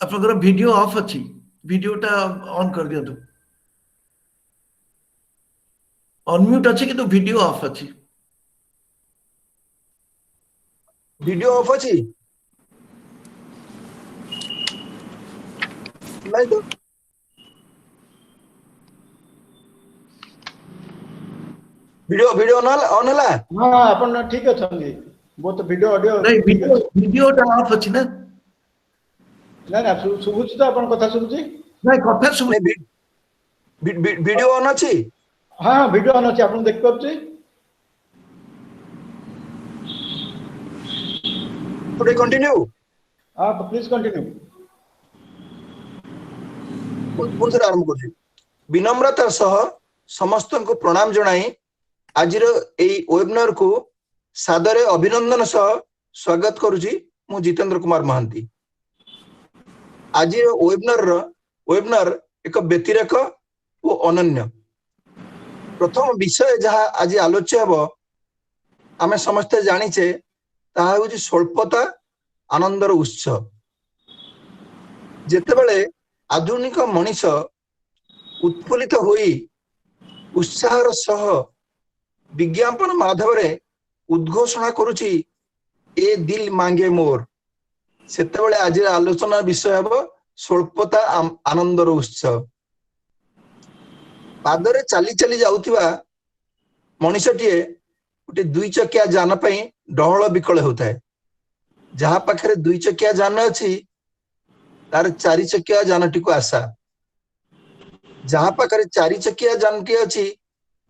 आपनकर video of अछि वीडियोटा on कर दियंतु अनम्यूट अछि किंतु वीडियो ऑफ अछि वीडियो ऑफ अछि नहीं तो वीडियो वीडियो ऑन हला हाँ अपन ठीक अछंगी वो तो वीडियो ऑडियो नहीं ठीक वीडियो अछि वीडियोटा ऑफ अछि ना ना ना सुबुछि तो अपन कथा सुबुछि नहीं कथा सुबु नहीं वीडियो ऑन अछि हाँ हाँ वीडियो ऑन अछि अपन देख पाछी टुडे कंटिन्यू हाँ प्लीज कंटिन्यू पुनः आरंभ करछि विनम्रतार सह समस्त को प्रणाम जणाई आजिर एई वेबिनार को सादरे अभिनंदन सह स्वागत करुछि मु जितेंद्र कुमार महांती आजिर वेबिनार एक व्यतिरेक ओ अनन्य प्रथम विषय जहाँ आज आलोच्य हेबो आमे समस्त जानिचे ताहा होछि स्वल्पता आनंदर उत्स जेतेबेले आधुनिक मनीष उत्फुल्लित होई उत्साहर सह विज्ञापन माध्यमरे उद्घोषणा करुछि ए दिल मांगे मोर सेतेबेले आज आलोचना विषय हेबो स्वल्पता आनंदर उत्स पादरे चाली चाली जाउथिबा मनीषटिए गोटे दुई चकिया जान पई डहळ विकळ होताय जहाँ पाखरे दुई चकिया जान अछि तार चारि चकिया जानटी को आशा जहाँ पाखरे चारि चकिया जानटी अछि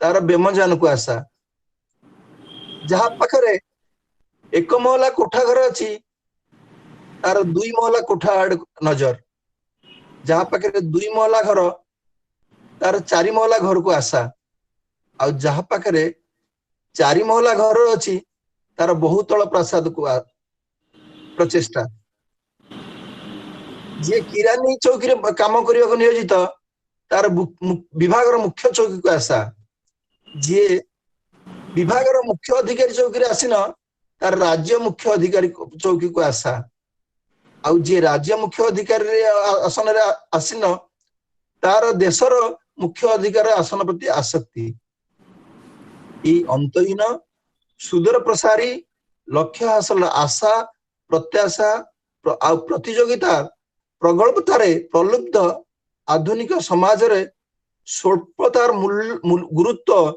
तार बेमजान को आशा जहाँ पाखरे एक महला कोठा घर अछि तार दुई महला कोठा आड़ नजर जहाँ पाखरे दुई महला घर तार चारि महला घर को आशा आ जहाँ पाखरे चारि महला घर अछि तार बहुतल प्रासाद को प्रचेष्टा जे किरानी चौकी रे काम करिया को नियोजित तार विभागर मुख्य चौकी को आशा जे विभागर मुख्य अधिकारी चौकी रे आसीन तार राज्य मुख्य अधिकारी चौकी को आशा आउ जे राज्य मुख्य अधिकारी रे आसन रे आसीन तार देशर मुख्य अधिकारी आसन प्रति आसक्ति ई अंतहीन सुदूर प्रसारी लक्ष्य हासिल आशा प्रत्याशा प्रतियोगिता प्रगल्भतारे प्रलुब्ध आधुनिक समाज रे स्वल्पतार गुरुत्व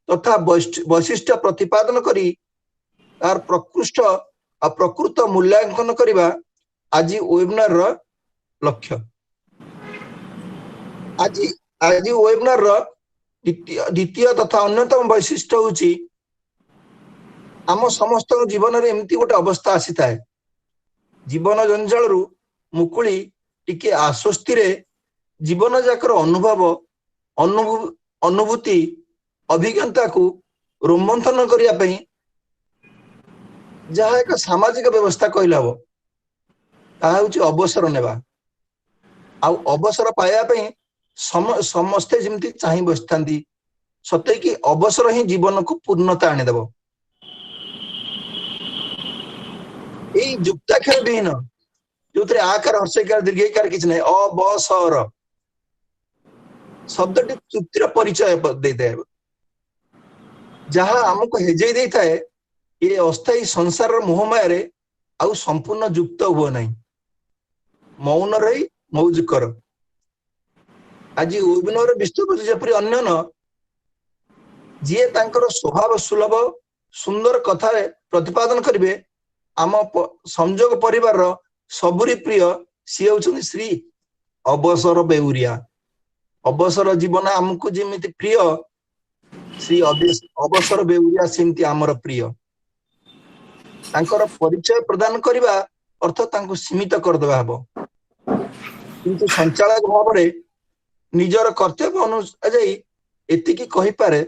तथा वैशिष्ट्य प्रतिपादन करी तार प्रकृष्ट प्रकृत मूल्यांकन करिबा आज वेबिनार रो लक्ष्य आज वेबिनार रो द्वितीय तथा अन्यतम वैशिष्ट्य होची आम समस्त जीवन रे एमती गोटे अवस्था आसी थाए जीवन जंजाल रु मुकुली टिके आश्वस्ति रे जीवन जाकर अनुभव अनुभूति अभिज्ञता को रोमंथन करिया पई जहाँ एक सामाजिक व्यवस्था कहला हो ताहा होची अवसर नेबा आ अवसर पाया पई समस्ते जेमती चाहि बसथांती सते कि अवसर ही जीवन को पूर्णता आने देबो एई युक्ताक्षर विहीन जोतरे आकार हर्षकार दीर्घकार किछ नै अवसर शब्दटी चुक्तिर परिचय देते जहाँ हमको हेजई दे थाए ये अस्थायी संसार मोहमाया रे आउ संपूर्ण युक्त हुआ नहीं मौन रही मौज कर आज वेबिनार विस्तृत जेपरि अन्य न जे तांकर स्वभाव सुलभ सुंदर कथा प्रतिपादन करिवे आम संजोग परिवार रो सबुरी प्रिय सी होउछन श्री अवसर बेउरिया अवसर जीवन हमको जेमिति प्रिय श्री अवसर बेउरिया सेमति आमर प्रिय तांकर परिचय प्रदान करिबा अर्थ तांको सीमित कर देबा हबो किंतु संचालक भाव रे निजर कर्तव्य अनुसार एतिकी कहि पारे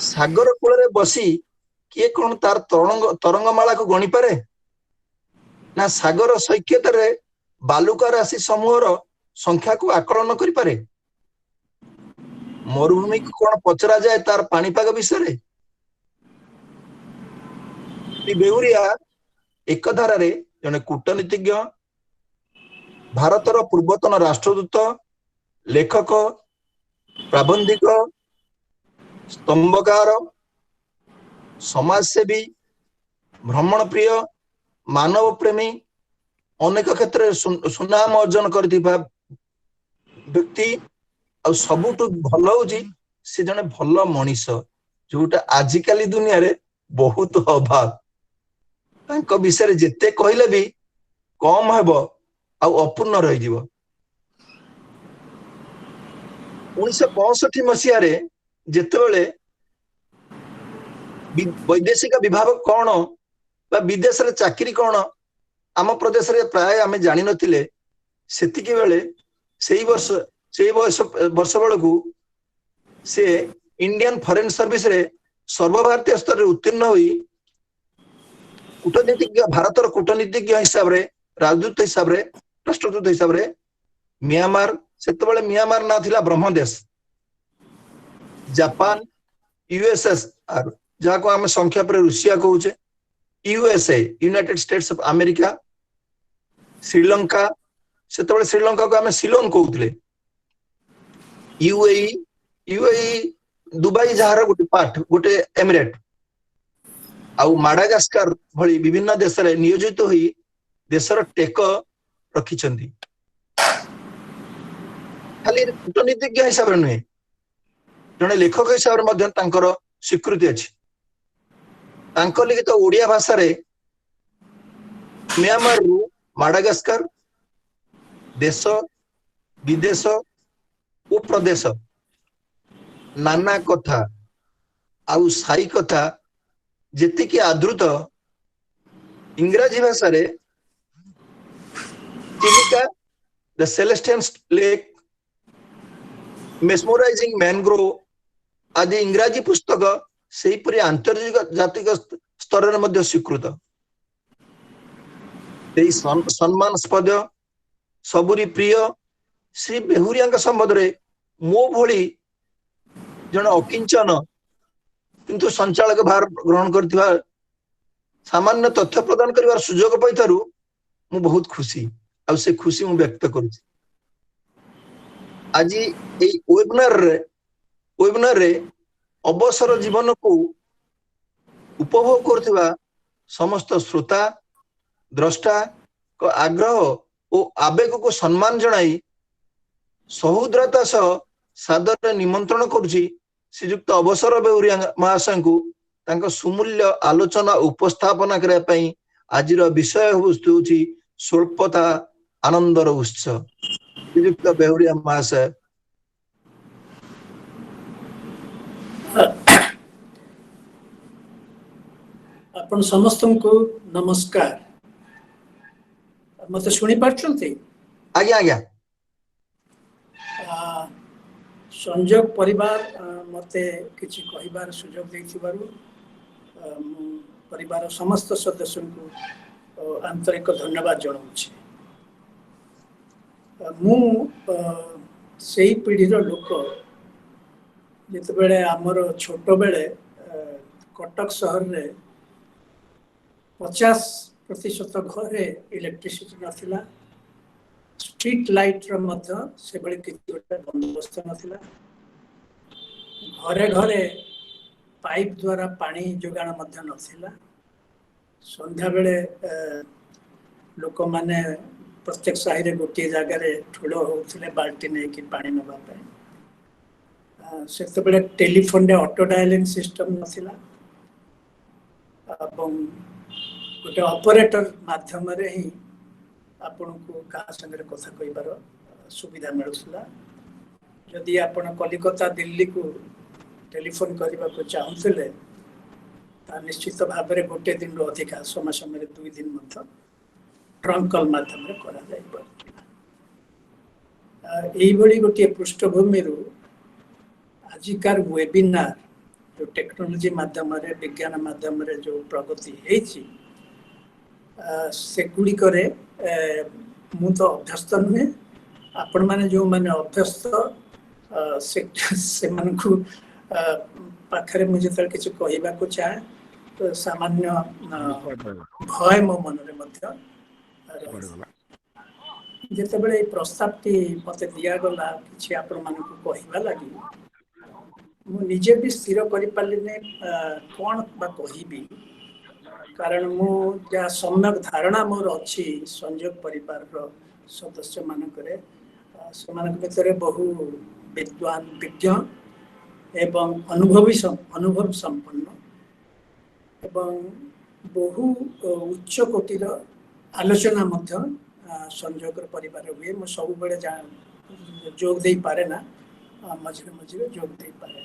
सागर कूल रे बसी किए कोन तार तरंगमाला को गणी पारे ना सागर सैक्यत रे बालुका राशि समूहर संख्या को आकलन करि पारे मरुभूमि को कोन पचरा जाए तार पानीपाग विषय बेउरिया एक धारा रे जने कूटनीतिज्ञ ଭାରତର ପୂର୍ବତନ ରାଷ୍ଟ୍ରଦୂତ, लेखक, प्राबंधिक, स्तंभकार, समाजसेवी, भ्रमण प्रिय, मानव प्रेमी, अनेक क्षेत्र में सुनाम अर्जन करथिबा व्यक्ति आ सबुठ भल होची से जने भल मनीष जोटा आजिकाली दुनिया रे बहुत अभाव तांको विषय जेते कहले भी कम हेबो आ अपूर्ण रहि जीवो 1965 मसीह रे जेतेबेले वैदेशिक विभाग कौन बा विदेश रे चाकरी कौन आम प्रदेश रे प्राय आमे जानि नथिले सेतिकी बेले सेही वर्ष बेलू से इंडियन फॉरेन सर्विस रे सर्वभारतीय स्तर रे उत्तीर्ण हुई कूटनीतिज्ञ भारतर कूटनीतिज्ञ हिसाब रे राजदूत हिसाब रे राष्ट्रदूत हिसाब रे म्यांमार सेतेबेले म्यांमार ना थिला ब्रह्मदेश जापान यूएसएसआर जहाँ को आम संक्षेप रूसिया कहूचे USA United States of America Sri Lanka सेतेबेले श्रीलंका को आम सिलोन कहूले यूएई दुबई जहार गोटे पार्ट गोटे एमिरेट आउ माडागास्कर भली विभिन्न देश रे नियोजित हुई देशर टेक रखिछंती खाली कूटनीतिज्ञ हिसाब रे नुहे जने लेखक हिसाब रे मध्य तांकर स्वीकृति अछि तांको लिखित तो ओडिया भाषा रे म्यांमार रु माडागास्कर देश विदेश उपप्रदेश नाना कथा आउ साई कथा जेतिकी आदृत इंग्राजी भाषा रे Chilika the celestial lake mesmerising mangrove आदि इंग्राजी पुस्तक से परि आंतर्जातिक स्तर रे मध्य स्वीकृत सम्मानस्पद सबुरी प्रिय श्री बेहुरिया संबंध रे मो भली जन अकिंचन किंतु संचालक भार ग्रहण करथिबा सामान्य तथ्य प्रदान करिवार सुजोग पाइतारु मु बहुत खुशी आ से खुशी मु व्यक्त करूची आज ए वेबिनार रे अवसर जीवन को उपभोग करथिबा समस्त श्रोता द्रष्टा को आग्रह और आवेग को सम्मान जनाई सहोदरता सह सादर निमंत्रण करुची श्रीयुक्त अवसर बेहुरिया महाशय को तांको सुमूल्य आलोचना उपस्थापना करने पई आजिर विषय वस्तु होची स्वल्पता आनंदर उत्सव श्रीयुक्त बेहुरिया महाशय अपन समस्त को नमस्कार मत शुणी पार्छन्ते आज्ञा आज्ञा संजोग परिवार मते किछि कहिबार सुजोग दैथिबारु परिवार समस्त सदस्य को आंतरिक धन्यवाद जणाउछि मु सेही पीढ़ीर लोक जिते बेले आमर छोट बेले कटक शहर रे 50% घरे इलेक्ट्रिसिटी नथिला स्ट्रीट लाइट रो मध्य से बळे किछि गोटे बंदोबस्त नथिला घरे घरे पाइप द्वारा पानी जोगाण मध्य नथिला संध्या बेले लोक माने प्रत्येक साहि रे गोटे जगह रे ठुलो होउथिले बाल्टी नै कि पानी नबा पे सेते बेले टेलीफोन रे ऑटो डायलिंग सिस्टम नथिला ଏବଂ गोटे ऑपरेटर माध्यम रे ही आपण को का संगे कथा कहिबार सुविधा मिलुला यदि आपण कलिकता दिल्ली को टेलीफोन करबा को चाहूले ता निश्चित भाव में गोटे दिन रो अधिक समय समय 2 दिन मत ट्रंक कॉल माध्यम रे करा जाय पड़ला एई बडी गोटे पृष्ठभूमि रो आजिकार वेबिनार जो टेक्नोलॉजी माध्यम रे विज्ञान माध्यम रे जो प्रगति हेछि से गुड़ी करे मु तो अभ्यस्त नुहे आपण माने जो माने अभ्यस्त से मन को पाखरे मुझे तर किछ कहिबा को चाहे तो सामान्य भय मो मन रे मध्य ଯେତେବେଳେ ଏଇ ପ୍ରସ୍ତାବଟି ମୋତେ ଦିଆଗଲା କିଛି ଆପଣମାନଙ୍କୁ କହିବା ଲାଗି, ମୁଁ ନିଜେ ବି ସ୍ଥିର କରିପାରିଲିନି କ'ଣ ବା କହିବି। କାରଣ ମୁଁ ଯାହା ସମ୍ୟକ ଧାରଣା ମୋର ଅଛି ସଂଯୋଗ ପରିବାରର ସଦସ୍ୟମାନଙ୍କରେ, ସେମାନଙ୍କ ଭିତରେ ବହୁ ବିଦ୍ୱାନ ବିଜ୍ଞ ଏବଂ ଅନୁଭବ ସମ୍ପନ୍ନ ଏବଂ ବହୁ ଉଚ୍ଚ କୋଟିର ଆଲୋଚନା ମଧ୍ୟ ସଂଯୋଗର ପରିବାର ହୁଏ। ମୁଁ ସବୁବେଳେ ଯୋଗ ଦେଇପାରେ ନା, ମଝିରେ ମଝିରେ ଯୋଗ ଦେଇପାରେ।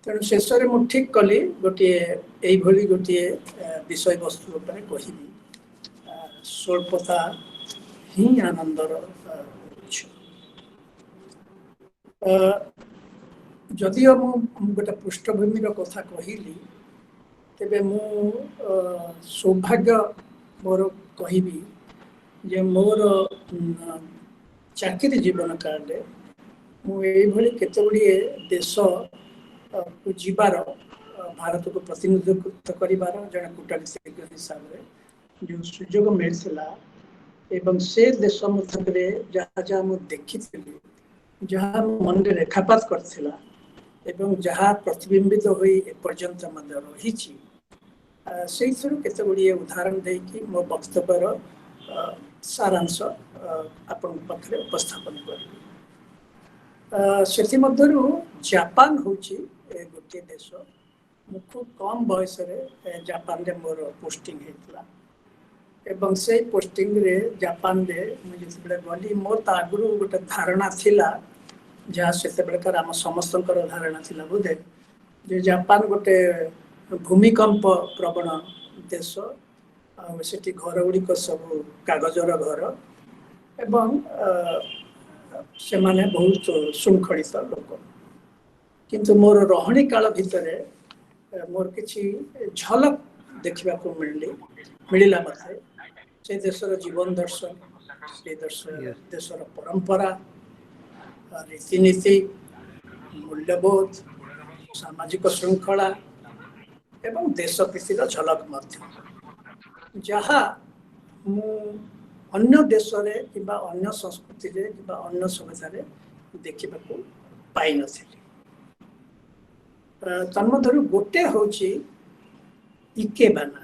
ତେଣୁ ଶେଷରେ ମୁଁ ଠିକ୍ କଲି ଗୋଟିଏ ଏଇଭଳି ଗୋଟିଏ ବିଷୟବସ୍ତୁ ଉପରେ କହିବି, ସ୍ୱଳ୍ପତା ହିଁ ଆନନ୍ଦର ଉତ୍ସ। ଯଦିଓ ମୁଁ ଗୋଟେ ପୃଷ୍ଠଭୂମିର କଥା କହିଲି, ତେବେ ମୁଁ ସୌଭାଗ୍ୟ ମୋର କହିବି ଯେ ମୋର ଚାକିରି ଜୀବନ କାଳରେ ମୁଁ ଏଇଭଳି କେତେଗୁଡ଼ିଏ ଦେଶକୁ ଯିବାର, ଭାରତକୁ ପ୍ରତିନିଧିତ୍ୱ କରିବାର ଜଣେ କୂଟନୀତିଜ୍ଞ ହିସାବରେ ଯେଉଁ ସୁଯୋଗ ମିଳିଥିଲା ଏବଂ ସେ ଦେଶ ମଧ୍ୟରେ ଯାହା ଯାହା ମୁଁ ଦେଖିଥିଲି, ଯାହା ମୋ ମନରେ ରେଖାପାତ କରିଥିଲା ଏବଂ ଯାହା ପ୍ରତିବିମ୍ବିତ ହୋଇ ଏପର୍ଯ୍ୟନ୍ତ ମଧ୍ୟ ରହିଛି, ସେଇଥିରୁ କେତେଗୁଡ଼ିଏ ଉଦାହରଣ ଦେଇକି ମୋ ବକ୍ତବ୍ୟର ସାରାଂଶ ଆପଣଙ୍କ ପାଖରେ ଉପସ୍ଥାପନ କରିବି। ସେଥିମଧ୍ୟରୁ ଜାପାନ ହେଉଛି ଗୋଟିଏ ଦେଶ। ମୁଁ ଖୁବ୍ କମ୍ ବୟସରେ ଜାପାନରେ ମୋର ପୋଷ୍ଟିଂ ହେଇଥିଲା ଏବଂ ସେଇ ପୋଷ୍ଟିଂରେ ଜାପାନରେ ମୁଁ ଯେତେବେଳେ ଗଲି, ମୋର ତା ଆଗରୁ ଗୋଟେ ଧାରଣା ଥିଲା, ଯାହା ସେତେବେଳେକାର ଆମ ସମସ୍ତଙ୍କର ଧାରଣା ଥିଲା ବୋଧେ, ଯେ ଜାପାନ ଗୋଟେ ଭୂମିକମ୍ପ ପ୍ରବଣ ଦେଶ, ଆଉ ସେଠି ଘର ଗୁଡ଼ିକ ସବୁ କାଗଜର ଘର ଏବଂ ସେମାନେ ବହୁତ ଶୃଙ୍ଖଳିତ ଲୋକ। କିନ୍ତୁ ମୋର ରହଣି କାଳ ଭିତରେ ମୋର କିଛି ଝଲକ ଦେଖିବାକୁ ମିଳିଲା ମୋତେ ସେ ଦେଶର ଜୀବନ ଦର୍ଶନ, ସେ ଦେଶର ପରମ୍ପରା, ରୀତିନୀତି, ମୂଲ୍ୟବୋଧ, ସାମାଜିକ ଶୃଙ୍ଖଳା ଏବଂ ଦେଶ ପ୍ରୀତିର ଝଲକ ମଧ୍ୟ, ଯାହା ମୁଁ ଅନ୍ୟ ଦେଶରେ କିମ୍ବା ଅନ୍ୟ ସଂସ୍କୃତିରେ କିମ୍ବା ଅନ୍ୟ ସଭ୍ୟତାରେ ଦେଖିବାକୁ ପାଇନଥିଲି। ତନ୍ମଧ୍ୟରୁ ଗୋଟେ ହେଉଛି ଇକେବାନା।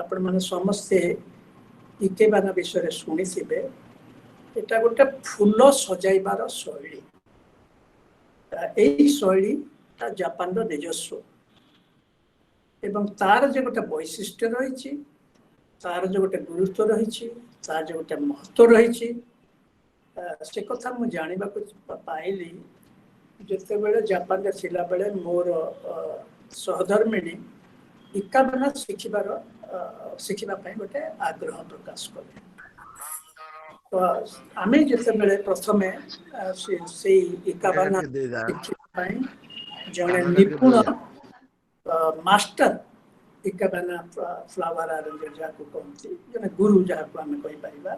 ଆପଣମାନେ ସମସ୍ତେ ଇକେବାନା ବିଷୟରେ ଶୁଣିଥିବେ। ଏଟା ଗୋଟେ ଫୁଲ ସଜାଇବାର ଶୈଳୀ। ଏଇ ଶୈଳୀଟା ଜାପାନର ନିଜସ୍ୱ ଏବଂ ତାର ଯେ ଗୋଟେ ବୈଶିଷ୍ଟ୍ୟ ରହିଛି, ତାର ଯେ ଗୋଟେ ଗୁରୁତ୍ୱ ରହିଛି, ତାର ଯେ ଗୋଟେ ମହତ୍ତ୍ୱ ରହିଛି, ସେ କଥା ମୁଁ ଜାଣିବାକୁ ପାଇଲି ଯେତେବେଳେ ଜାପାନରେ ଥିଲାବେଳେ ମୋର ସହଧର୍ମିଣୀ ଇକେବାନା ଶିଖିବା ପାଇଁ ଗୋଟେ ଆଗ୍ରହ ପ୍ରକାଶ କଲେ। ତ ଆମେ ଯେତେବେଳେ ପ୍ରଥମେ ସେଇ ଇକେବାନା ଶିଖିବା ପାଇଁ ଜଣେ ନିପୁଣ ମାଷ୍ଟର ଇକେବାନା ଫ୍ଲାୱାର ଆରେଞ୍ଜର ଯାହାକୁ କହନ୍ତି, ଜଣେ ଗୁରୁ ଯାହାକୁ ଆମେ କହିପାରିବା,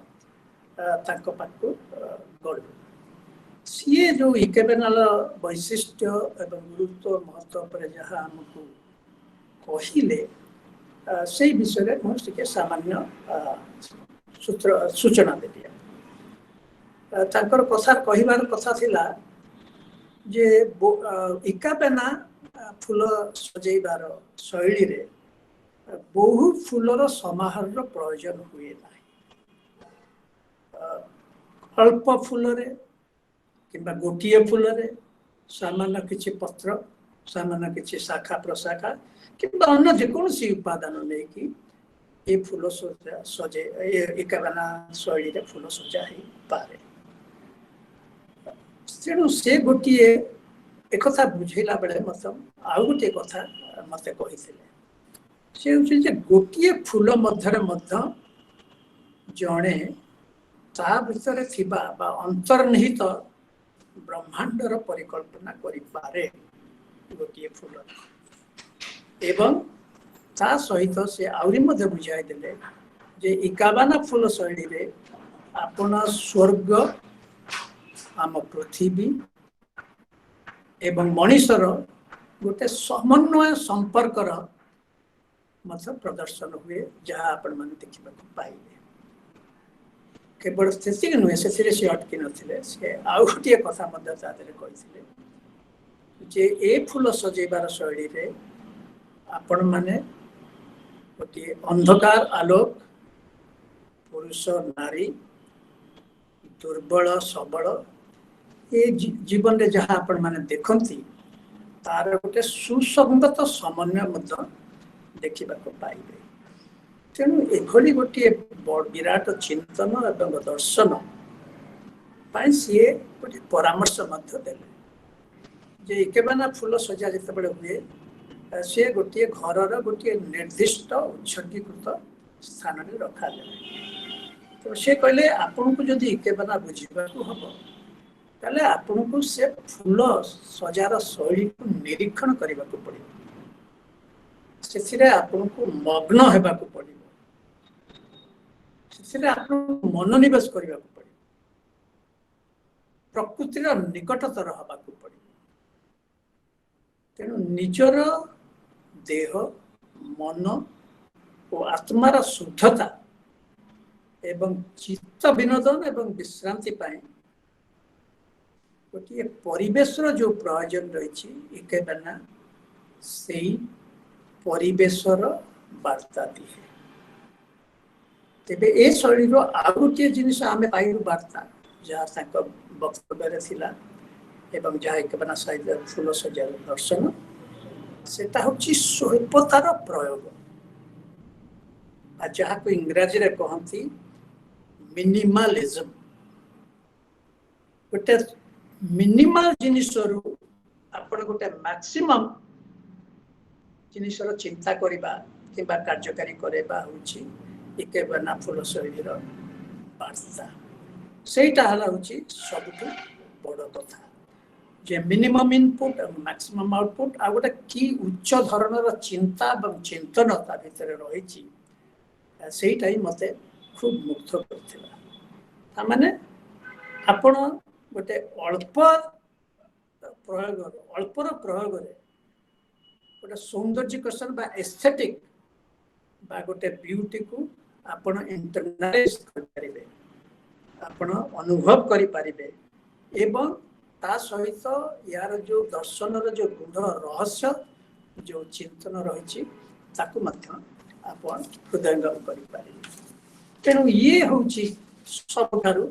ତାଙ୍କ ପାଖକୁ ଗଲୁ। ସିଏ ଯେଉଁ ଇକେବାନାର ବୈଶିଷ୍ଟ୍ୟ ଏବଂ ଗୁରୁତ୍ୱ ମହତ୍ତ୍ୱ ଉପରେ ଯାହା ଆମକୁ କହିଲେ, ସେଇ ବିଷୟରେ ମୁଁ ଟିକେ ସାମାନ୍ୟ ସୂଚନା ଦେବି। ତାଙ୍କର କହିବାର କଥା ଥିଲା ଯେ ଇକେବାନା ଫୁଲ ସଜେଇବାର ଶୈଳୀରେ ବହୁ ଫୁଲର ସମାହାରର ପ୍ରୟୋଜନ ହୁଏ ନାହିଁ। ଅଳ୍ପ ଫୁଲରେ କିମ୍ବା ଗୋଟିଏ ଫୁଲରେ ସାମାନ୍ୟ କିଛି ପତ୍ର, ସାମାନ୍ୟ କିଛି ଶାଖା ପ୍ରଶାଖା କିମ୍ବା ଅନ୍ୟ ଯେକୌଣସି ଉପାଦାନ ନେଇକି ଏ ଫୁଲ ଇକେବାନା ଶୈଳୀରେ ଫୁଲ ସଜା ହେଇପାରେ। ତେଣୁ ସେ ଗୋଟିଏ ଏକଥା ବୁଝେଇଲା ବେଳେ ମଧ୍ୟ ଆଉ ଗୋଟିଏ କଥା ମୋତେ କହିଥିଲେ। ସେ ହେଉଛି ଯେ ଗୋଟିଏ ଫୁଲ ମଧ୍ୟରେ ମଧ୍ୟ ଜଣେ ତା ଭିତରେ ଥିବା ବା ଅନ୍ତର୍ନିହିତ ବ୍ରହ୍ମାଣ୍ଡର ପରିକଳ୍ପନା କରିପାରେ ଗୋଟିଏ ଫୁଲ। ଏବଂ ତା ସହିତ ସେ ଆହୁରି ମଧ୍ୟ ବୁଝାଇ ଦେଲେ ଯେ ଇକେବାନା ଫୁଲ ଶୈଳୀରେ ଆପଣ ସ୍ୱର୍ଗ, ଆମ ପୃଥିବୀ ଏବଂ ମଣିଷର ଗୋଟେ ସମନ୍ୱୟ ସମ୍ପର୍କର ମଧ୍ୟ ପ୍ରଦର୍ଶନ ହୁଏ, ଯାହା ଆପଣମାନେ ଦେଖିବାକୁ ପାଇବେ। केवल सेतिक नुहे से अटकी नथिले से आउ गोटे कथा मध्य तादरे कहिथिले जे ए फूल सजेबार शैली रे आपण माने गोटे अंधकार आलोक पुरुष नारी दुर्बल सबल ये जीवन रे जहाँ आपण माने देखंती तार गोटे सुसंगत समन्वय मध्य देखा पाइबे तेणु एभली गोटे विराट चिंतन एवं दर्शन सी गोटे परामर्श देले जे इकेबाना फूल सजा जिते हुए सी गोटे घर गोटे निर्दिष्ट उत्सर्गीकृत स्थान में रखा जाए तो सी कहले आपन को जदि इकेबाना बुझा हम ताले आपन को से फूल सजार शैली को निरीक्षण करने को पड़े से आपन को मग्न होगा पड़े मनोनिवेश करने को पड़े प्रकृतिर निकटतर हवा को पड़े तेणु निजर देह मन और आत्मार शुद्धता एवं चित्त विनोदन एवं विश्रांति पाए गोटे परिवेश जो प्रयोजन रही इकेबाना से परिवेशर वार्ता दिए तेबे ए शैली आउ गोटे जिनिस आम पाइलु वार्ता जहाँ वक्तव्य थिला एवं जहाँ इकेबाना सहित फूल सजार दर्शन सेटा होची स्वल्पतार प्रयोग जहाँ को इंग्राजी रे कहती मिनिमलिज्म गोटे मिनिमल जिनिसरु आपण गोटे मैक्सिमम जिनिसर चिंता करबा किबा कार्यकारी करबा होची इकेबाना फूल शैलीर वार्ता सेटा हला होची सबुठु बड़ कथा जे मिनिमम इनपुट और मैक्सिमम आउटपुट आ गोटे की उच्च धरणर चिंता और चिंतन ता भितर रही सेटा ही मते खूब मुग्ध करथिला माने आपण गोटे अल्प प्रयोग रे गोटे सौंदर्यकरण बा एस्थेटिक बा गोटे ब्यूटी को आपण इंटरनलाइज कर पारिबे आपण अनुभव करि पारिबे एवं ता सहित यार जो दर्शन जो गूढ़ रहस्य जो चिंतन रही हृदयंगम कर तेणु ये हूँ सबुठारु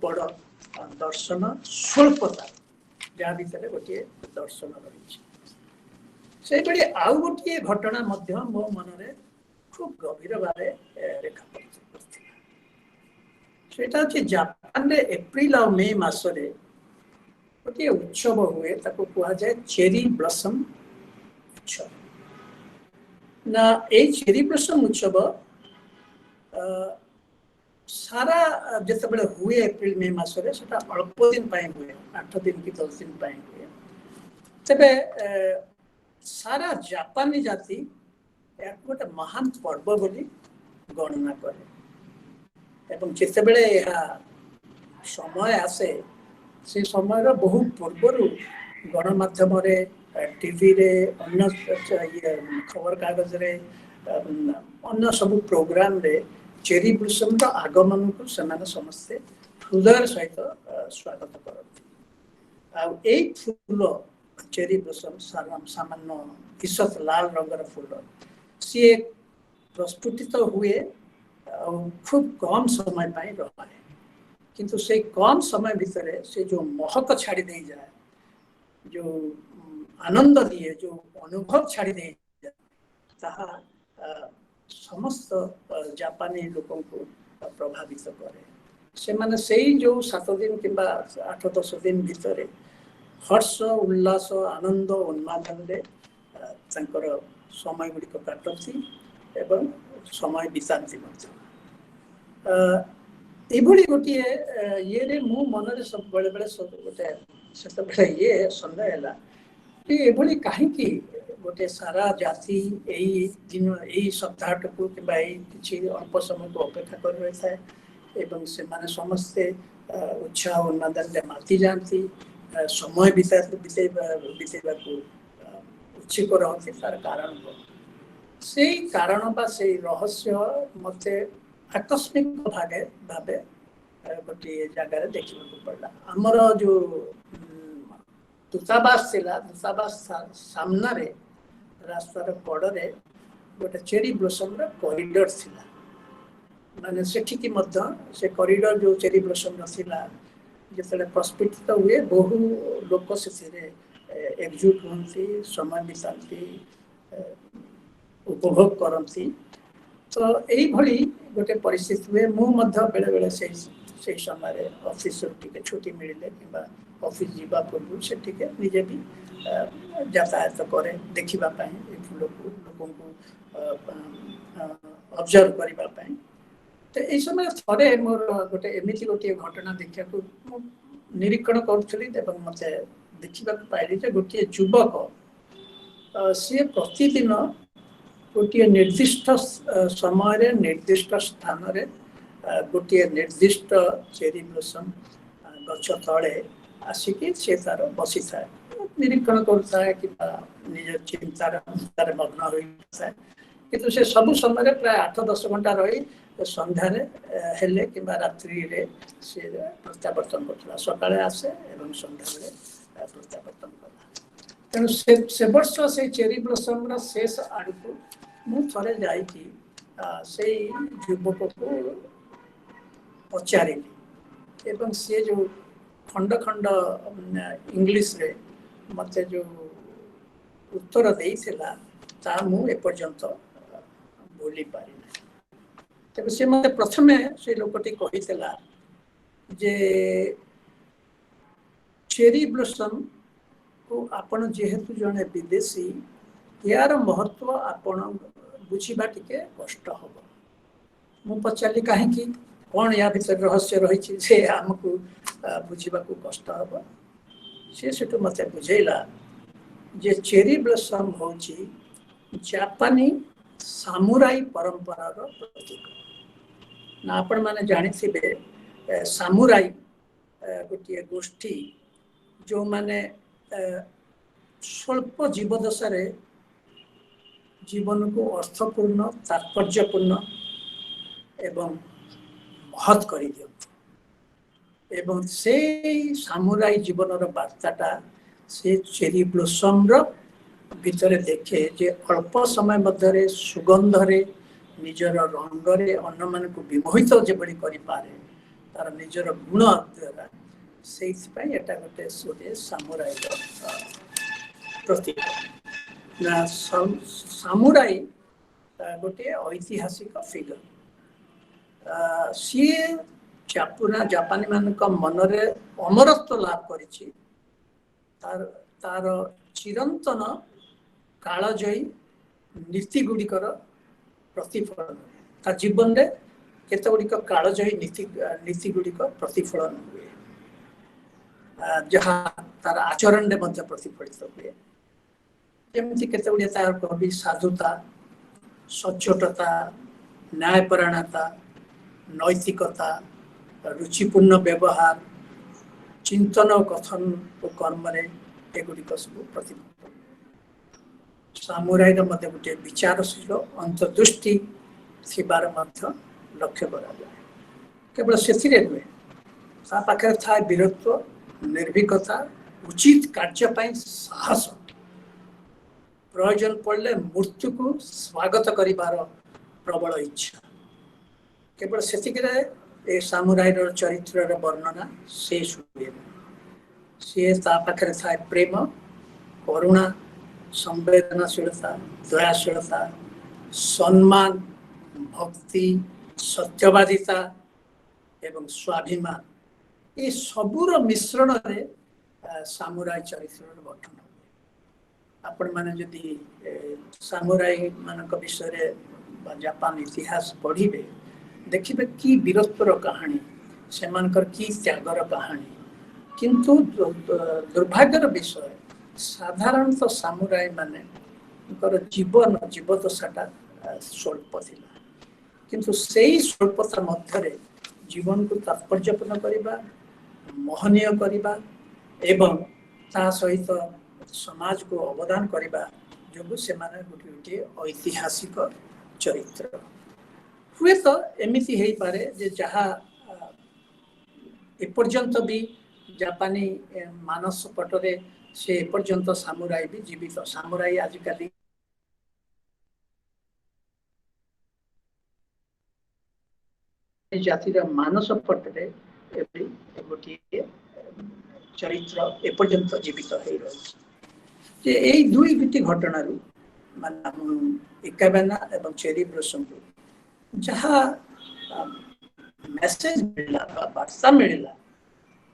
बड़ दर्शन स्वल्पता जहाँ भीतर गोटे दर्शन रही से आउ गोटे घटना मो मन में खूब गभीर भाव रेखा सेटा हूँ जापान एप्रिल और मे मसरे गोटे उत्सव हुए ताको कहा जाए चेरी ब्लॉसम उत्सव ना ए चेरी ब्लॉसम उत्सव सारा जिते हुए एप्रिल मे मसरे सेटा अल्प दिन हुए 8 दिन कि 10 दिन हुए तेबे सारा जापानी जाति गोटे महान पर्व बोली गणना करे एवं जिते समय आसे से समय बहुत पूर्व गणमाध्यम टीवी रे अन्य खबर कागज रे अन्य सब प्रोग्राम रे चेरी ब्लॉसम आगमन को सेमाने समस्ते हृदय सहित स्वागत करती फूल चेरी ब्लॉसम सामान्य ईसत लाल रंगर फूल सी प्रस्फुटित हुए खूब कम समय पाई रहा है किंतु से कम समय भितर से जो महक छाड़ी दे जाए जो आनंद दिए जो अनुभव छाड़ी दे जाए ताहा समस्त जापानी लोगों को प्रभावित करे से माने सही जो 7 दिन कि 8-10 दिन भितर हर्ष उल्लास आनंद उन्मादन रे समय गुड़िक काटती एवं समय बिताती एभली गोटे ये रे मु मन रे सब बेले बेले सब गोटे से ये सन्देह है कि एभली कहीं गोटे सारा जाति यही दिन यही सप्ताह को कि अल्प समय को अपेक्षा कर रही था एवं से माने समस्ते उत्साह उन्मादन रे माती जाती समय बितेबा को उत्सुक रहती तार कारण से कारण बा से रहस्य मते आकस्मिक भागे भावे गोटे जगार देखा पड़ा आमर जो दूतावास थिला दूतावास सामना रे रास्तार कड़े गोटे चेरी ब्लोसम कॉरिडोर थिला माने सेठिकी मध्य से कॉरिडोर जो चेरी ब्लोसम थिला जिते प्रस्फुटित हुए बहु लोक से एकजुट होती समय बिताती उपभोग करती तो यही गोटे परिस्थिति हुए मुझे बेले बेले से समय ऑफिस टिके छुट्टी मिले कि ऑफिस जीवा पूर्व से टिके निजे भी यातायात करे देखापी फूल को लोक ऑब्जर्व करने तो यही समय थे मोर गोटे एमती गोटे घटना देखा निरीक्षण करुली मत देखा पाइली गोटे युवक सी प्रतिदिन गोटे निर्दिष्ट समय निर्दिष्ट स्थान गोटे निर्दिष्ट चेरी ब्लोसम गछ तले आसिकी से तार बसी था निरीक्षण करुए कि निज चिंतार मग्न होता है किंतु से सब समय प्राय 8-10 घंटा रही संध्यार हेले कि रात्रि से प्रत्यावर्तन कर सकाଳେ आसे एवं संध्या बेले प्रत्यावर्तन कला तेणु से वर्ष से चेरी ब्लोसम शेष आड़ को मुझे जाइकी से युवक को पचारि एवं सी जो खंड खंड इंग्लिश रे मत जो उत्तर देइथिला ता मु एपर्यंत भूली पारि तेज से मत प्रथमे से लोकटी कहिथिला जे चेरी ब्लोसम को आपण जेहेतु जने विदेशी यार महत्व आपण बुझीबा टिके कष्ट हम मु पचारि कहीं कौन या भीतर रहस्य रही से आमको बुझा कष्ट हम सी मत बुझेला जे चेरी ब्लोसम हूँ जापानी सामुराई परंपरार प्रतीक ना आपण मैंने जानी सामुराई गोटे गोष्ठी जो माने स्वल्प जीवदशा जीवन को अर्थपूर्ण तात्पर्यपूर्ण एवं महत् कर एवं से सामुराई जीवन वार्ताटा से चेरी ब्लोसम भितर देखे जे अल्प समय मध्य सुगंधरे निजर रंगरे अन्न मान को विमोहित जो करें तार निजर गुण द्वारा से गोटे गोटे सामुराई प्रतीक ना सामुराई गोटे ऐतिहासिक फिगर सी जापानी मान मनरे अमरत्व लाभ करिछि तार चिरंतन कालजयी नीति गुड़िकर प्रतिफलन ता जीवन में केते गुड़िक कालजयी नीति गुड़िक प्रतिफलन हुए जहाँ तार आचरण में मध्य प्रतिफलित हुए जमी केते गुड़िया तार कवि साधुता सच्चोटता न्यायपरायणता नैतिकता रुचिपूर्ण व्यवहार चिंतन कथन और कर्म एगुड़िक सब प्रतिफलित सामुराई मत गोटे विचारशील अंतर्दृष्टि थिबार लक्ष्य करा केवल से नुहे ता पाखे था वीरत्व निर्भीकता उचित कार्यपाई साहस प्रयोजन पड़े मृत्यु को स्वागत करिबार प्रबल इच्छा केवल से सामुराई चरित्र वर्णना से हुए सी पाखे था प्रेम करुणा संवेदनशीलता दयाशीलता सम्मान भक्ति सत्यवादिता एवं स्वाभिमान ये सबूर मिश्रण रे सामुराई चरित्र गठन आपण माने जदि सामुराई मान विषय जापान इतिहास पढ़िबे देखिबे कि वीरत्वर कहानी सेमानकर की त्यागर कहानी किंतु दुर्भाग्यर विषय साधारणतः सामुराई माने जीवन जीवदशाटा स्वल्प थिला किंतु सेही स्वल्पता मध्य जीवन को तात्पर्यपूर्ण करने मोहनीय करने एवं ता सहित समाज को अवदान करने जो से गोटे गोटे ऐतिहासिक चरित्र हुए तो एमती हो पारे जे जहाँ एपर्यंत भी जापानी मानस पटरे से एपर्यंत सामुराई भी जीवित सामुराई आजिकल जातिर मानस पटरे गोटे चरित्र एपर्यंत जीवित हो रही यही दुई दुटी घटना माने एकाबेना एवं चेरी ब्लॉसम जहाँ मेसेज मिलला वार्ता मिलला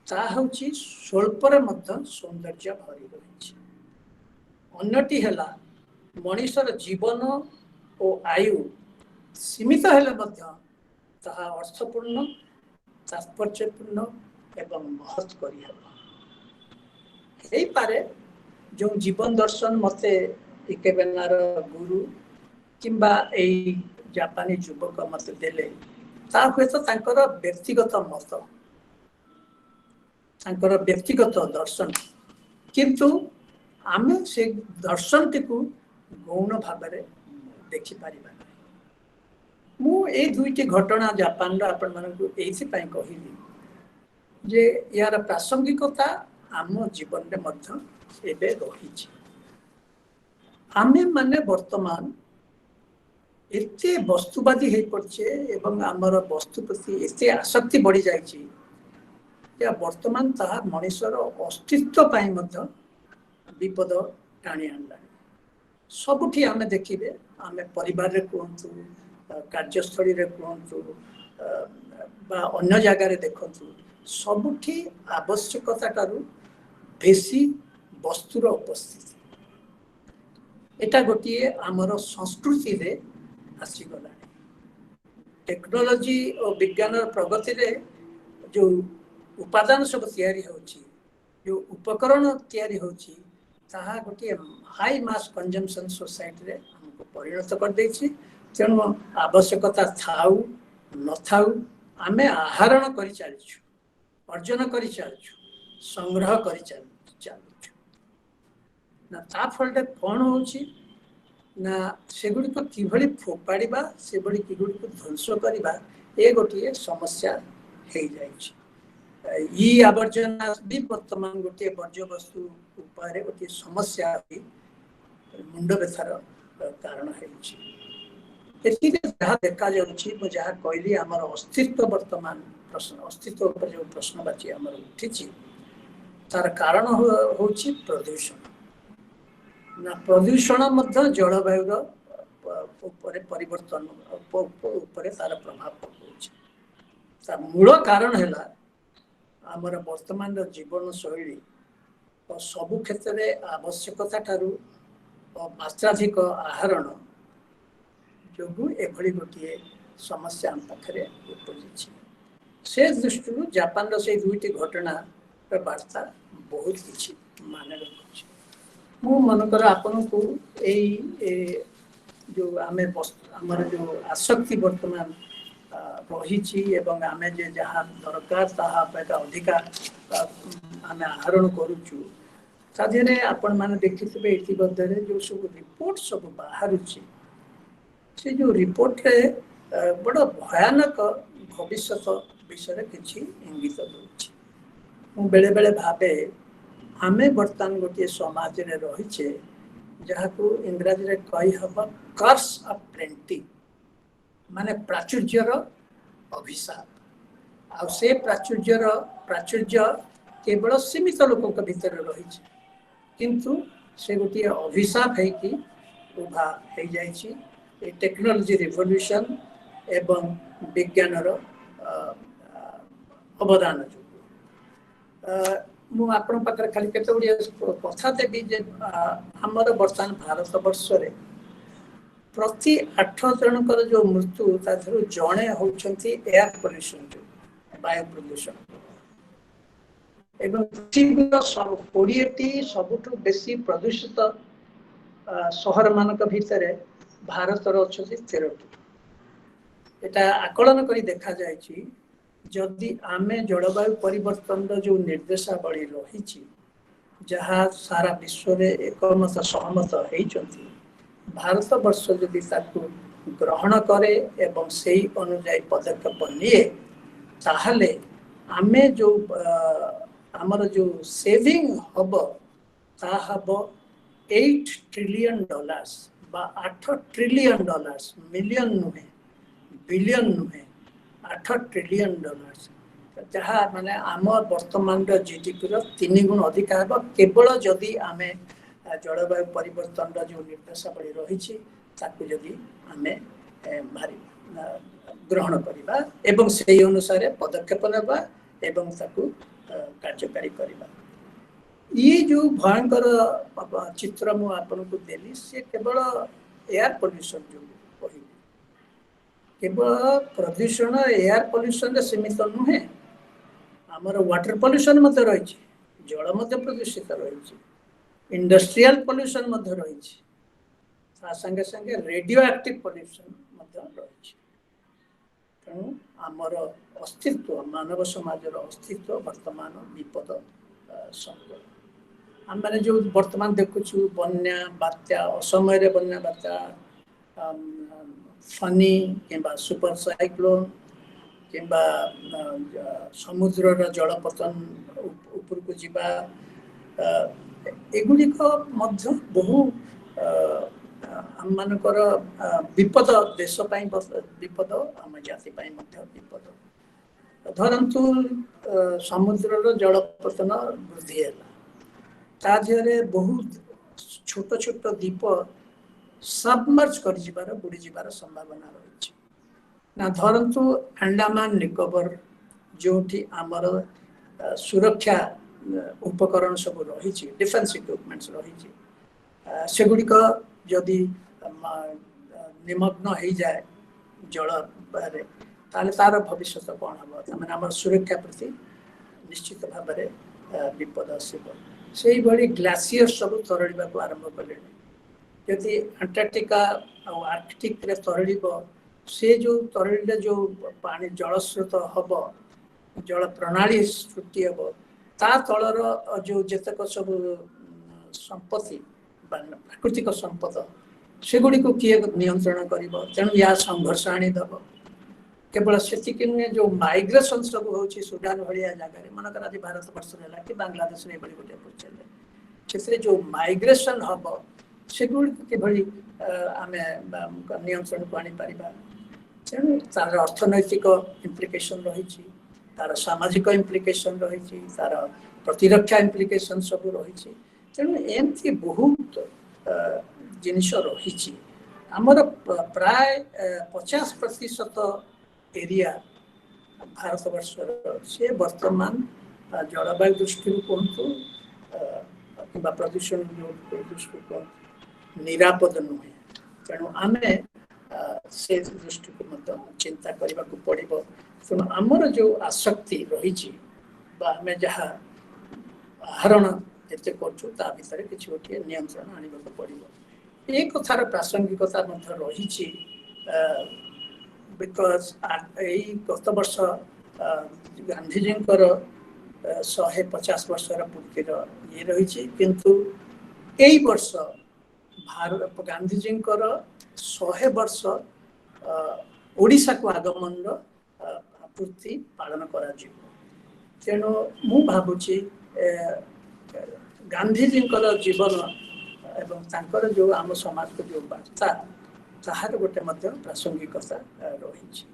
ता हूँ स्वल्पर सौंदर्य भरी रही अन्यटी है मनीषर जीवन और आयु सीमित हेले ताहा अर्थपूर्ण तात्पर्यपूर्ण एवं महत् करें जो जीवन दर्शन मते इकेबेनार गुरु किंबा एई जापानी युवक मते देले ता हुए तो तांकर व्यक्तिगत मत तांकर व्यक्तिगत दर्शन किंतु आमे से दर्शन टिकु गौण भाव देखि पारिबा मु ए दुईटी घटना जापान आपण मानकु एथि पई कहिली जे यार प्रासंगिकता आम जीवन में मध्य एबे रही आमे माने वर्तमान एते वस्तुवादी हो पड़े एवं आमर वस्तु प्रति एते आसक्ति बढ़ी जाइए वर्तमान ताहा मनीषर अस्तित्व पाई मध्य विपद टाणी आणला सबुठी आमे देखिबे आमे परिवार रे कहतु कार्यस्थली रे कहतु बा अन्य जगह रे देखतु सबुठी आवश्यकता टारू बेसी वस्तुर उपस्थिति एटा गोटे आमर संस्कृति रे आसीगला टेक्नोलोजी और विज्ञान प्रगति रे जो उपादान सब तैयारी होची जो उपकरण तैयारी होची ताहा गोटे हाई मास कंजम्पशन सोसाइटी रे हमको परिणत कर देछि तेणु आवश्यकता थाउ न थाउ आमे आहरण करि चालिछु अर्जन करि चालिछु संग्रह करि चालिछु ना ता फलटे कोन होछि ना सेगुडी को किभली फोपाड़ीबा सेबडी किगुडी को ध्वंस करिबा ए गोटे समस्या हे जाइछि ई आवर्जना भी वर्तमान गोटे वर्ज्य वस्तु उपाय गोटे समस्या मुंड व्यथार कारण है जहाँ देखा जहाँ कहली आमर अस्तित्व वर्तमान प्रश्न अस्तित्व पर जो प्रश्नवाची आमर उठी तार कारण होची प्रदूषण ना प्रदूषण जलवायुर परिवर्तन तार प्रभाव पकाउछि तार मूल कारण है आमर वर्तमान जीवन शैली और सबु क्षेत्र में आवश्यकता ठारू मात्राधिक आहरण जो एभली गोटे समस्या आम पाखे उपजी से दृष्टि जापान से दुईटी घटना वार्ता बहुत किसी मान रखुच्छे मु मनकर आपन को जो आम आमर जो आसक्ति वर्तमान रही एवं आमे जे जहाँ दरकार ताहा अधिका आमे आहरण करूचु साधे आपण मैंने देखिथे इतिमध्ये जो सब रिपोर्ट सब बाहर से जो रिपोर्ट रे बड़ भयानक भविष्य विषय किसी इंगित दूची मु बेले बेले भावे आमे बर्तमान गोटे समाज रे रहीचे जहाँ को इंग्राजी रे कही हम कर्स ऑफ प्रिंटिंग माने प्राचुर्यर अभिशाप आ से प्राचुर्य केवल सीमित लोक भीतर रही किंतु से गोटे अभिशाप है कि उभा हो जाइए टेक्नोलोजी रिवोल्यूशन एवं विज्ञानर अवदान जो मु आपण पाखरे खाली केते गुडी कथा देबी जे हमर वर्तमान भारत वर्ष रे प्रति 8 जनकर जो मृत्यु ताधरु जणे होउछंती एयर पोल्यूशन जो वायु प्रदूषण एवं पृथ्वीर 20टी सबुठु बेसी प्रदूषित शहर मानक भितर भारत अच्छी 13टी एटा आकलन करी देखा जायछि जदि आमे जलवायु परिवर्तन जो निर्देशावली रही जहाँ सारा विश्व में एकमत सहमत होती भारत वर्ष जदि ग्रहण करे एवं सेही अनुଯାयी पदक्षेप निए ताहले आमे जो आमर जो सेविंग हब ता हब $8 ट्रिलियन बा $8 ट्रिलियन मिलियन नुहे बिलियन नुहे $8 ट्रिलियन जहाँ माने आम वर्तमान जीडीपी 3 गुण अधिक हे केवल जदि आमे जलवायु परिवर्तन जो निर्देशावली रही जदि आमे भारी ग्रहण करवा एवं से अनुसार पदक्षेप नेबा एवं ताकू कार्यकारी करवा ये जो भयंकर चित्र मु आपन को देली से केवल एयर पोल्यूशन जो कही केवल प्रदूषण एयर पोल्यूशन सीमित नुहे आमर वाटर पोल्यूशन मध्य रही जल मध्य प्रदूषित रही इंडस्ट्रियल पोल्यूशन मध्य रही संगे संगे रेडियो एक्टिव पोल्यूशन मध्य रही तेणु आमर अस्तित्व मानव समाज अस्तित्व वर्तमान विपद संकट आम मैंने जो वर्तमान देखुचु बन्या बात्या असमय बन्या बात्या फनी किंबा सुपर साइक्लोन किंबा समुद्र जलपतन ऊपर को जीवा एगुड़िक बहु आम मानकर विपद देश विपद आम जाति विपद धरतु समुद्र जलपतन वृद्धि है ताधे बहुत छोट छोट द्वीप सबमर्ज कर बुड़ी जीवार संभावना रही ना धरतु अंडमान निकोबर जो आमर सुरक्षा उपकरण सब रही डिफेन्स इक्विपमेंट्स रही सेगुड़िक जदि निमग्न हो जाए जल ताले तार भविष्य कौन हम मैंने आम सुरक्षा प्रति निश्चित भाव में विपद आसब से भाई ग्लासीयर सब तरड़ा को आरंभ कले जदि अंटार्कटिका और आर्कटिक तरल से जो तरल जो पानी जलस्रोत हम जल प्रणाली सृष्टि हम ता तलर जो जेतक सब संपत्ति प्राकृतिक संपद सेगुड़ी को किए नियंत्रण कर तेणु या संघर्ष आनीदेव केवल से जो माइग्रेशन सब हो सुडान भाया जगह मनकर आज भारत वर्ष है कि बांग्लादेश गोटे से जो माइग्रेशन हम सेगुड़ी किभली आम नियंत्रण को आनीपर तेणु तार अर्थनैतिक इम्प्लिकेशन रही तार सामाजिक इम्प्लिकेशन रही तार प्रतिरक्षा इम्प्लिकेशन सब रही तेणु एमती बहुत जिनिस रही आमर प्राय 50% एरिया भारत वर्ष से वर्तमान जलवायु दृष्टि कहतु कि प्रदूषण दृष्टि कहतु निरापद नुहे तेणु आम से दृष्टि को चिंता करने को पड़ो तेणु आमर जो आसक्ति रही आम जहाँ आहरण एत कर भितर किसी गोटे नियंत्रण आने को पड़ो ये कथार प्रासंगिकता रही बिकज गत वर्ष गांधीजी 150 वर्षर पूर्तिर ये रही किंतु यही वर्ष भारत गांधीजी 100 वर्ष ओडिशा को आगमन पूर्ति पालन करा तेणु मु भावुची गांधीजी जीवन एवं तांकर जो आम समाज को जो वार्ता ताहार गोटे प्रासंगिकता रही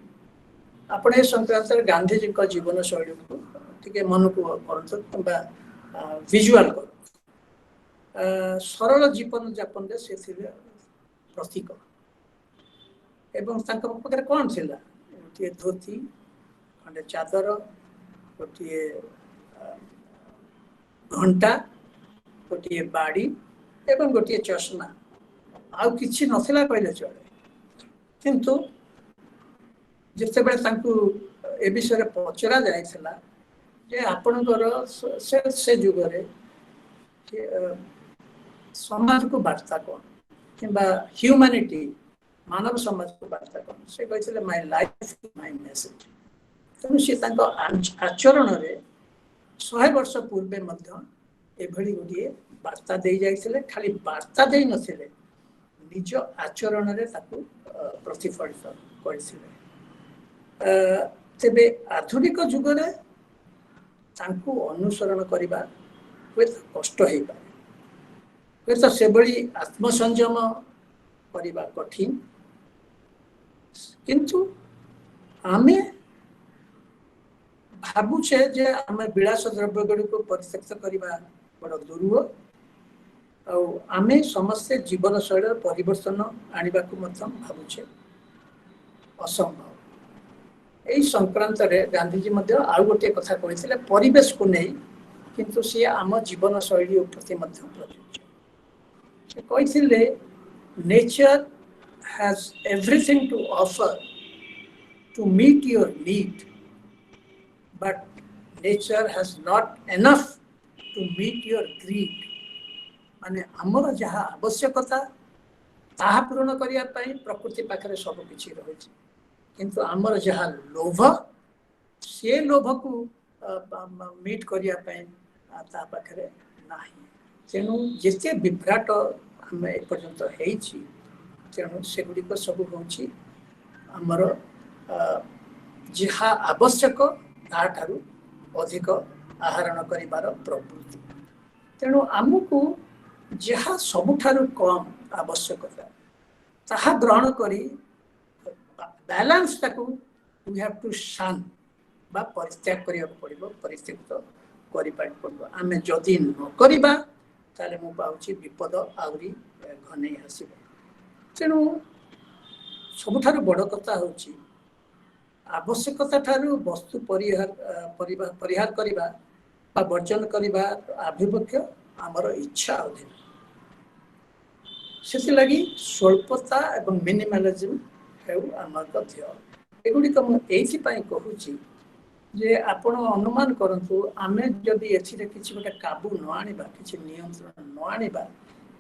आपण ए संक्रांत गांधीजी जीवन शैली को टिके मन को करते कि विजुआल कर सरल जीवन यापन से प्रतीक एवं पाखे कौन थी गोटे धोती खंडे चादर गोटे घंटा गोटे बाड़ी एवं गोटे चश्मा आउ किछि नथिला कहले चले किंतु जिते बड़े ए विषय पचरा जाइथिला जे आपणकर से जुगरे समाज को वार्ता कौन कि ह्यूमैनिटी मानव समाज को वार्ता कौन से कहते माय लाइफ माय मेसेज तेणु सी आचरण में 100 वर्ष पूर्वे एभली गोटे वार्ता दे जाइथिले खाली वार्ता दे नथिले निज आचरण रे ताकू ପ୍ରତିଫଳିତ କରିଥିଲେ। ତେବେ ଆଧୁନିକ ଯୁଗରେ ତାଙ୍କୁ ଅନୁସରଣ କରିବା ହୁଏତ କଷ୍ଟ ହେଇପାରେ, ହୁଏତ ସେଭଳି ଆତ୍ମସଂଯମ କରିବା କଠିନ, କିନ୍ତୁ ଆମେ ଭାବୁଛେ ଯେ ଆମେ ବିଳାସ ଦ୍ରବ୍ୟ ଗୁଡ଼ିକୁ ପରିତ୍ୟକ୍ତ କରିବା ବଡ଼ ଦୁରୂହ, ଆଉ ଆମେ ସମସ୍ତେ ଜୀବନ ଶୈଳୀର ପରିବର୍ତ୍ତନ ଆଣିବାକୁ ମଧ୍ୟ ଭାବୁଛେ ଅସମ୍ଭବ। ଏହି ସଂକ୍ରାନ୍ତରେ ଗାନ୍ଧୀଜୀ ମଧ୍ୟ ଆଉ ଗୋଟିଏ କଥା କହିଥିଲେ ପରିବେଶକୁ ନେଇ, କିନ୍ତୁ ସିଏ ଆମ ଜୀବନ ଶୈଳୀ ପ୍ରତି ମଧ୍ୟ ପ୍ରଯୁଜ୍ୟ। ସେ କହିଥିଲେ nature has everything to offer to meet your need, but nature has not enough to meet your greed। माने आमर जहाँ आवश्यकता ताहा पूर्ण करिया पई प्रकृति पाखरे सब किछि रहिछि, किंतु आमर जहाँ लोभ से लोभ को मीट करिया पई ता पाखरे नाही। तेणु जेते विभ्राट आम एपर्यंत हेछि, तेणु सेगुड़िक सब होछि आमर जहाँ आवश्यक ताठारु अधिक आहरण करिबार प्रवृत्ति। तेणु आमको जहाँ सबुठारु कम आवश्यकता ताहा ग्रहण करी बैलेंस ताकू वी हैव टू शन बा परित्याग करिया पड़िबो, परित्यक्त करि पड़िबो। आमे जदि न करिबा ताले मु पाउची विपद आउरी घनै आसीबो। तेणु सबुठारु बड़ कथा होची आवश्यकता ठारू वस्तु परिहार करिबा बा वर्जन करिबा आभिमुख्य आमर इच्छा अधीन। से लगी स्वल्पता एवं मिनिमलिज्म हेउ आमर ध्येय। एगुड़िक मुझे कहूँ जे आपण अनुमान करंतु आमे जदि एथिरे किछि गोटे काबू न आनिबा, किछि नियंत्रण न आनिबा,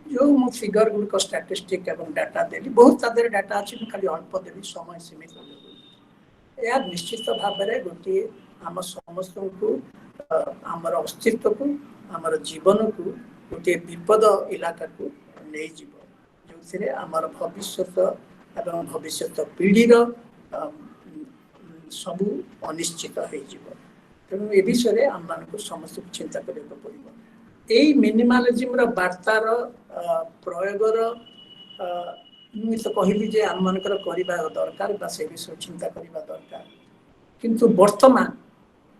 जो मु फिगर गुड़िक स्टैटिस्टिक एवं डाटा देली, बहुत तादेर डाटा अच्छी खाली अल्प देली समय सीमित। यह निश्चित भाव में गोटे आम समस्त को आमर अस्तित्व को आमर जीवन को गोटे विपद इलाका को नहीं जीव, जो आमर भविष्यत एवं भविष्यत पीढ़ीर सबू अनिश्चित हो। तेणु ए विषय आम मान समस्त चिंता करने पड़ो। यही मिनिमालिज्म वार्तार प्रयोगर मुझे तो कहली जे आम मानकर करबा दरकार बा से विषय चिंता करबा दरकार, किंतु वर्तमान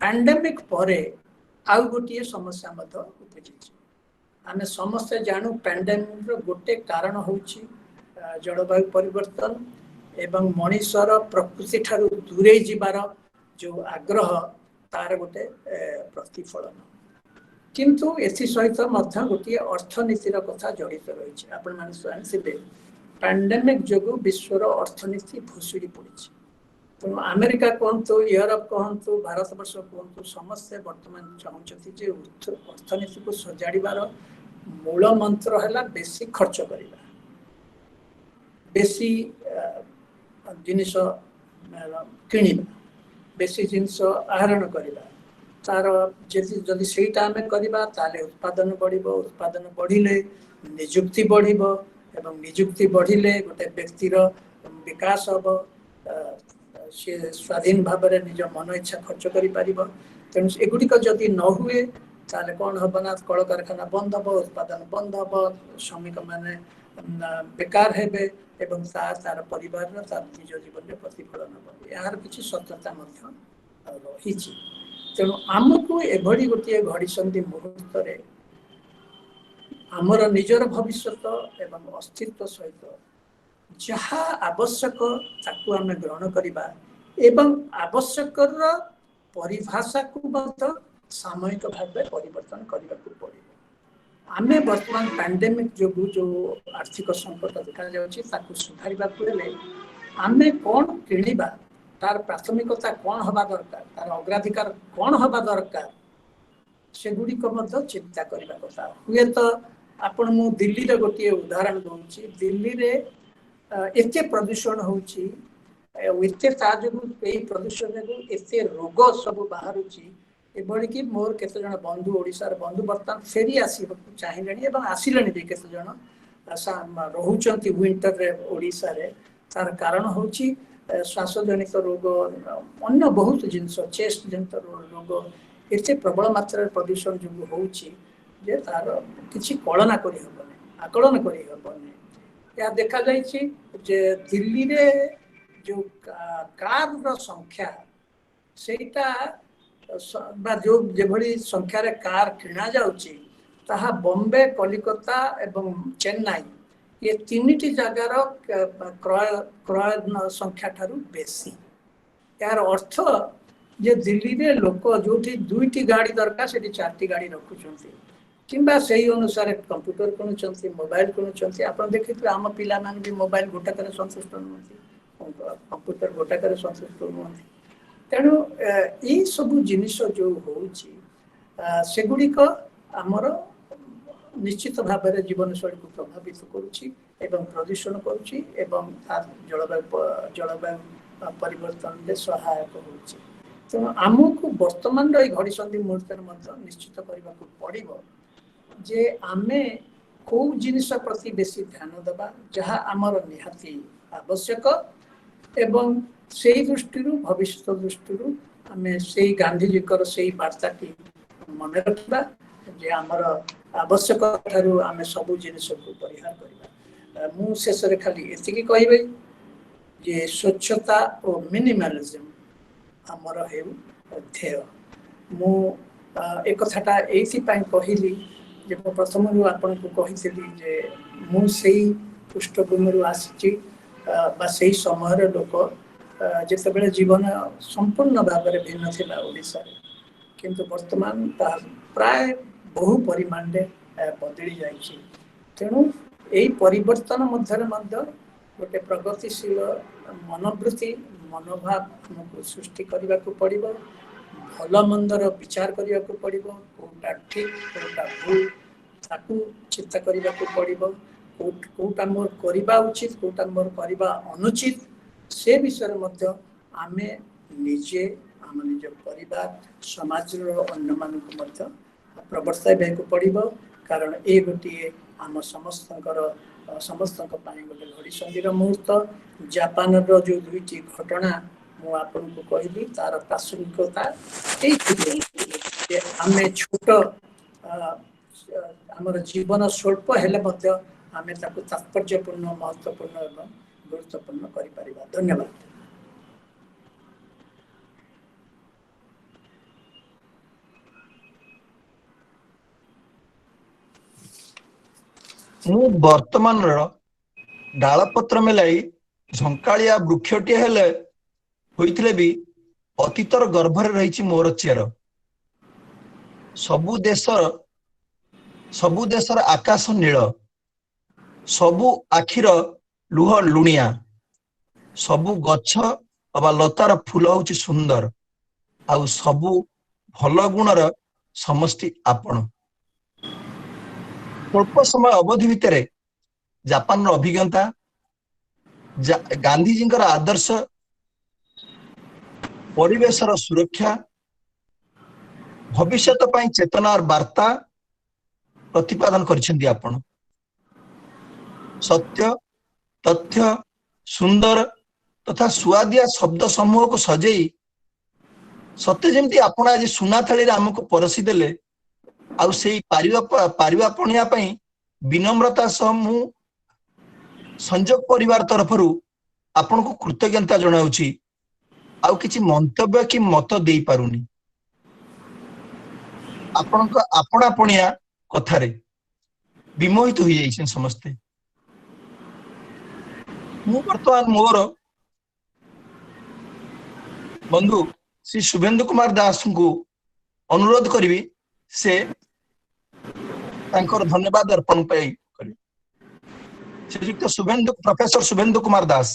पैंडेमिक परे आउ गोटे समस्या मत उपजी। आमे समस्ते जानू पैंडेमिक गोटे कारण होची जलवायु परिवर्तन एवं मनुष्यर प्रकृति ठारू दूरे जीवार जो आग्रह तार गोटे प्रतिफलन, किंतु एथि सहित मध्य गोटे अर्थनीतिर कथा जड़ित रही। आपण माने जानिथिबे पैंडेमिक जोगु विश्वर अर्थनीति भुसुड़ी पड़ी। तेणु अमेरिका कहतु, यूरोप कहतु, भारत वर्ष कहतु, समस्ते वर्तमान चाहते जे अर्थनीति को सजाड़बार मूल मंत्र है बेसी खर्च करवा, बेसी जिनिस किणवा, बेसी जिनिस आहरण करवा। तार जदि सेटा आमे करबा ताले उत्पादन बढ़िबो, उत्पादन बढ़िले नियुक्ति बढ़िबो एवं नियुक्ति बढ़िले गोटे व्यक्तिर विकास हम, सी स्वाधीन भाव में निज मन इच्छा खर्च कर। तेणु एगुड़िक जदि न हुए ताले कौन हम ना, कल कारखाना बंद हम, उत्पादन बंद हम, श्रमिक मैंने बेकार हेबे एवं तार परिवार तार निज जीवन में प्रतिफलन हम। यार किसी सत्यता रही। तेणु आमको एभली गोटे घड़ीसंधि मुहूर्त आमर निजर भविष्यत एवं अस्तित्व सहित जहाँ आवश्यक ताकू आमे ग्रहण करिबा एवं आवश्यक परिभाषा को सामयिक भाव परिवर्तन करने को पड़ो। आमे वर्तमान पैंडेमिक जोगु जो आर्थिक संकट देखा जाऊँगी सुधारिबा आमे कौन किणवा, तार प्राथमिकता कौन हवा दरकार, तार अग्राधिकार कौन हवा दरकार, सेगुड़िक चिंता करने कथा। हुए तो आपण मु दिल्ली रे गोटे उदाहरण दूची। दिल्ली रे एते प्रदूषण होची, एते प्रदूषण जो एते रोग सब बाहर एभली कि मोर केते जन बंधु ओडिशार बंधु बर्तमान फेरी आसवा चाहिए आसिले भी केते जन रोचंती विंटर रे ओडिशा रे। तार कारण होची श्वासजनित रोग अन्य बहुत जिनस चेस्ट जनित रोग एते प्रबल मात्रा प्रदूषण जो होची जे तार किछि कळना करि हबने आकलन करि हबने या देखा जाइछि जे दिल्ली रे जो कार रो संख्या सेटा बा जो जेभली संख्या रे कार किणा जाउछि ताहा बॉम्बे कलिकता एवं चेन्नई ये तीनिटी जगार क्रय क्रय संख्या ठारू बेसी यार अर्थ जे दिल्ली रे लोक जोठी दुईटी गाड़ी दरकार सेठी चारटी गाड़ी रखुचंती किंबा सही अनुसार कंप्यूटर किणुचंती मोबाइल किणुचंती आपण देखिथि आम पिला मान भी मोबाइल गोटाकर संतुष्ट नहुंती कंप्यूटर गोटाकर संतुष्ट नहुंती तेणु यही सब जिनिस जो होउची सेगुड़िक आमर निश्चित भाव में जीवनशैली को प्रभावित करुच्ची एवं प्रदूषण करुच्ची एवं जलवायु परिवर्तन में सहायक होउची तेणु आमको वर्तमान घड़ी संधि मुहूर्त निश्चित करने को पड़ो जे आमे कौ जिनिस प्रति बेसी ध्यान देवा जहाँ आमर निहाती आवश्यक एवं से दृष्टि भविष्य दृष्टि आम से गांधीजी से वार्ताटी मन रखा जे आमर आवश्यक ठारू आम सब जिनिस को परिहार करवा मु शेष रे खाली एतिकी कहबे जे स्वच्छता और मिनिमलिज्म आमर हेउ ध्येय मु एक कथाटा एथि पई कहिली जे प्रथम रु आपन को कहितली जे मु सेही पृष्ठभूमि रु आसी बा सेही समय रे लोक जेते बेले जीवन संपूर्ण भाव में भिन्न थिला ओडिसा रे किंतु वर्तमान प्राय बहु परिमाण बदली जाइए तेणु यही परिवर्तन मध्य गोटे प्रगतिशील मनोवृत्ति मनोभाव आमको सृष्टि करने को पड़ो भल मंदर विचार करने को पड़ो कौटा ठीक कौटा भूल ताकू चिंता करने को पड़ो कौटा मोर करवा उचित कौटा मोर करवा अनुचित से विषय मध्य आमे निजे आम निज परिवार समाज अन्य मानक प्रवर्ताइबा को पड़ो कारण ये गोटे आम समस्त गोटे घड़ी संधिर मुहूर्त जापान रो जो दुईटी घटना मु आपन को कहली तार प्रासंगिकता आम छोट आमर जीवन स्वल्प हेले मध्य आमे ताकू तात्पर्यपूर्ण महत्वपूर्ण एवं गुरुत्वपूर्ण करि परिबा। धन्यवाद। मु वर्तमान डालपत्र मेलाई झंकालिया वृक्षटी हेले होइथिले भी अतीतर गर्भरे रहिछि मोर चेर सबु देशर आकाश नील सबु आखिर लुह लुणिया सबु गछ अबा लतार फूल होछि सुंदर आउ सबु भल गुणर समष्टि आपण अल्प समय अवधि भितर जापान अभिज्ञता गांधीजी आदर्श परिवेशर सुरक्षा भविष्यत पई चेतनार वार्ता प्रतिपादन करिसेंती आपण सत्य तथ्य सुंदर तथा सुआदिया शब्द समूह को सजेई सत्य जेमती आपण आज सुना थाली आमको परसी देले आउ से पारिबा पणिया पई विनम्रता सह मु संजोग परिवार तरफ आपण को कृतज्ञता जनाउछि आउ किछि मंतव्य कि मत देई पारुनी आपण को आपणा पणिया कथारे विमोहित होई जाइछन समस्ते मु वर्तमान मोर बंधु श्री शुभेंदु कुमार दास को अनुरोध करी से धन्यवाद अर्पण करें श्रीयुक्त शुभेंदु प्रोफेसर शुभेंदु कुमार दास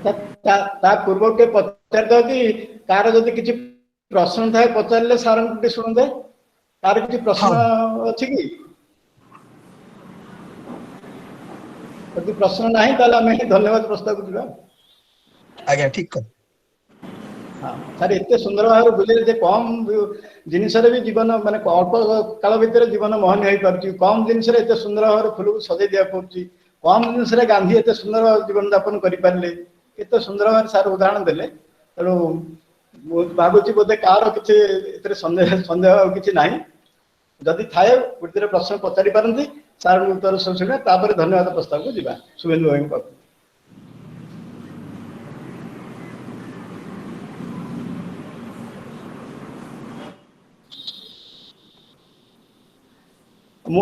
पूर्व के पचार दो कि तार जदि किछि प्रश्न थाए पचारले सार को शुण दे तार किछि प्रश्न अछि कि यदि प्रश्न नहीं ताले हमें धन्यवाद प्रस्ताव को दिबा आज्ञा ठीक कर हाँ सर एते सुंदर भाव बुझे जे कम जिनिस भी जीवन माने अल्प काल भितर जीवन मोहन हो पार्टी कम जिनिस एते सुंदर भाव फूल को सजाई दिया पड़ुची कम जिनस गांधी एत सुंदर जीवन यापन करें केते सुंदर भाव सार उदाहरण देले तेणु भावुची बोधे कार किसी सन्देह सन्देह किसी ना जदि थाए गोटे प्रश्न पचारि पारती सार उत्तर शुणा तापर धन्यवाद प्रस्ताव को जीवा शुभेन्दु भाई पाख मु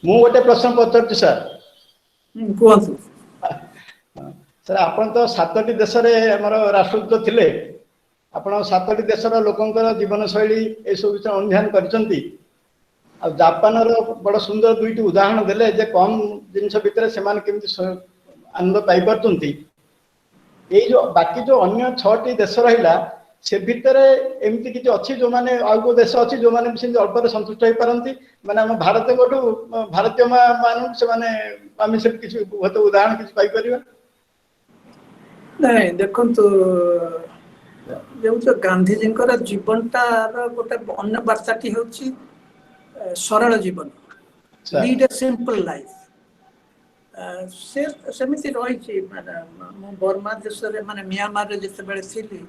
गोटे प्रश्न पचार सर कहतु सर आपन तो 7टी देश आमर राष्ट्रदूत थिले आपण 7टी देशर लोकंकर जीवन शैली ए सब विषय अनुध्यान करचंती आ जापान रो बड़ सुंदर दुईटी उदाहरण देले जे कम जिनस भितर से आनंद पाई परचंती ए जो बाकी जो अन्य 6टी देश रहिला से भितर एमती किछि अछि जो माने आगो देश अछि जो माने बिसिन अल्प संतुष्ट होई परंती माने हम भारत गोटू भारतीय मानु से माने आमे से किछि बहुत उदाहरण किछि पाई परिबा नहीं देखंतु जो गांधीजी जीवनटा गोटे अन्य वार्ताटी हूँ सरल जीवन लीड ए सिंपल लाइफ से सेमिति रही मु बर्मा देश माने म्यांमार जिते बेले थी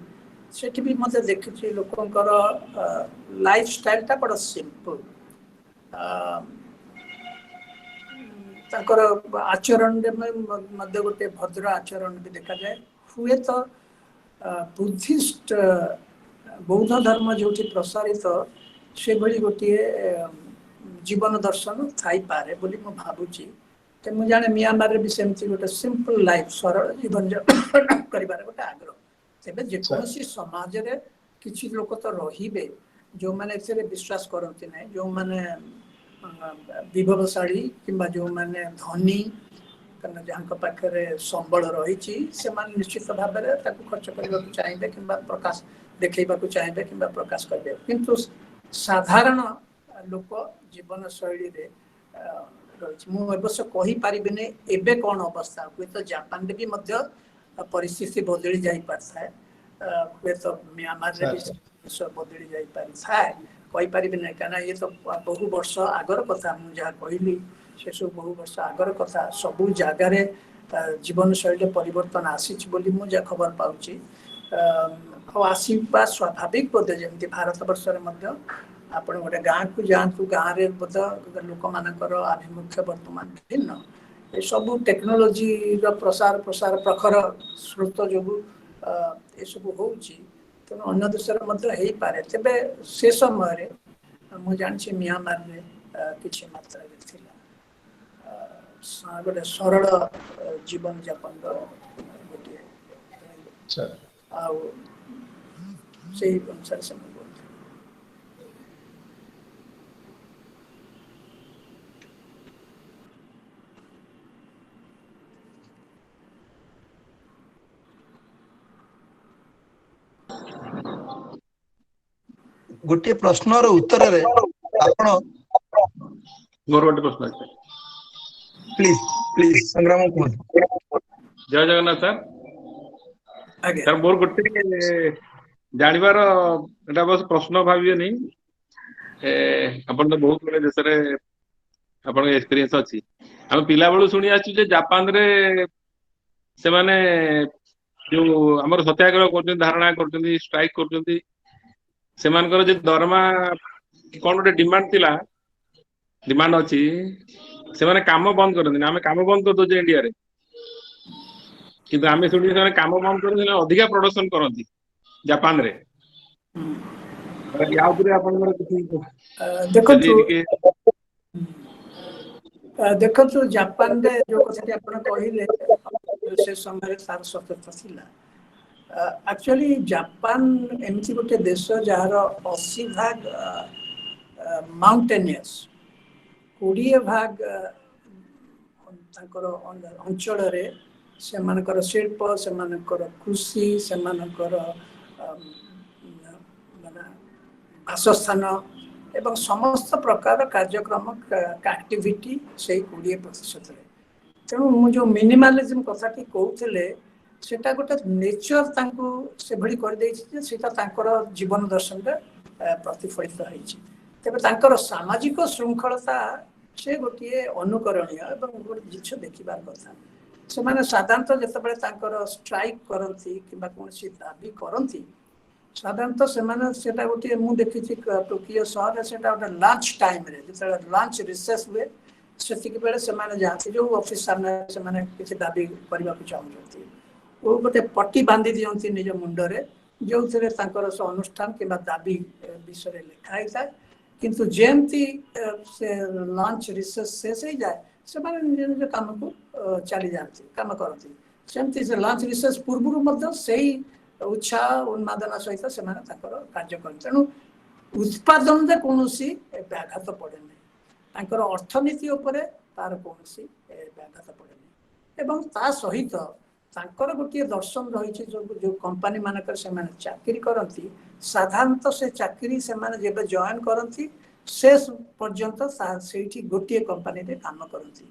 सेठी भी मते देखि लोकंकर लाइफ स्टाइल टा बड़ा सिंपल ताकर आचरण मध्य गोटे भद्र आचरण भी देखा जाए हुए तो बुद्धिस्ट बौद्ध धर्म जो प्रसारित से भली गोटे जीवन दर्शन थाई पारे बोली मु भाबुची ते मु जाने म्यांमार भी सेमती गोटे सिंपल लाइफ सरल जीवन यापन करिबार गोटे आग्रह तेबे जेकोसी समाज रे किछि लोक तो रहिबे जो माने एसे विश्वास करंती नै जो माने विभवशाली किंबा जो माने धनी कना जहाँ पाखे संबल रही निश्चित भाव में खर्च करने चाहिए कि प्रकाश देखा चाहिए कि प्रकाश करेंगे किंतु साधारण लोक जीवन शैली रही मुझे कहीपरि एबे कौन अवस्था हुए तो जापान भी परिस्थिति बदली जाए हुए तो म्यांमार भी बदली जाए कहीपरि ना क्या ये तो बहु वर्ष आगर कथा मुझे जहाँ कहली से सब बहु वर्ष आगर कथा सबू जगार जीवन शैली परिवर्तन आसी मुझे खबर पाऊँगी आसवा स्वाभाविक बोधे जमी भारत वर्ष आप गोटे गाँव को जातु गाँव में बोध लोक मान आभिमुख्य बर्तमान भिन्न ये सब टेक्नोलोजी प्रसार प्रसार प्रखर स्रोत जो ये सब हो तेणु अन्य देश हो पारे तेबे से समय मुझे जानी म्यांमार में किसी मात्रा गोटे सरल जीवन यापन गोटे अनुसार से गोटे प्रश्नर उत्तर रे आपण मोर गोटे प्रश्न अछि प्लीज प्लीज संग्राम कुमार जय जगन्नाथ सर आगे सर मोर गोटे जानिबार एटा बस प्रश्न भाबिए नहीं अपन तो बहुत बड़े देश रे अपन एक्सपीरियंस अछि हम पिला बेलू सुनी आछु जे जापान रे से माने जो हमर सत्याग्रह करते धारणा करते स्ट्राइक करते से मानकर जे दरमा कौन गोटे डिमांड अच्छी से माने काम बंद करते आम काम बंद कर दे इंडिया रे किंतु आम शुणी से काम बंद कर अधिका प्रोडक्शन करती जापान रे या ऊपर आपनकर किछि देखो जापान रे जो कथा आपण कहले से समय सार सत्यता थिला एक्चुअली जापान एमती गोटे देश जार 80% माउंटेनियस 20% अंचल से शिल्प से कृषि से बासस्थान एवं समस्त प्रकार कार्यक्रम एक्टिविटी से 20% तेणु मुझे मिनिमालिज्म कथाटी कहते सेटा गोटे नेचर से भली कर जीवन दर्शन प्रतिफलित होती तेज सामाजिक श्रृंखलता से गोटे अनुकरणीय एवं गोटे जिनिस देखिबार कथा से साधारणतः जितेबाला तांकर स्ट्राइक करती कि कौन दाबी करती साधारणतः से गोटे मुझे देखी टोकियो सहर से गोटे लंच टाइम जो लंच रिसेस हुए से जाती जो ऑफिस सामने से किसी दाबी करने को चाहते वो गोटे पट्टी बांधी दिखती निज मुंडरे जो थे अनुष्ठान कि दाबी विषय लिखाई था किंतु जेमती से लंच रिसेस शेष हो जाए से निज निज कम को चली जाती कम करती सेमती से लंच रिसेस पूर्व से उत्साह उन्मादना सहित से कार्य कर तेणु उत्पादन में कौन व्याघात पड़े नहीं अर्थनीति उपरे तार कौन व्याघात पड़े नहीं एवं ता सहित तांकर गोटे दर्शन रही जो कंपनी मानक चाकरी करती साधारणतः से चाकरी से जब जॉइन करती शेष पर्यंत से गोटे कंपनी रे काम करती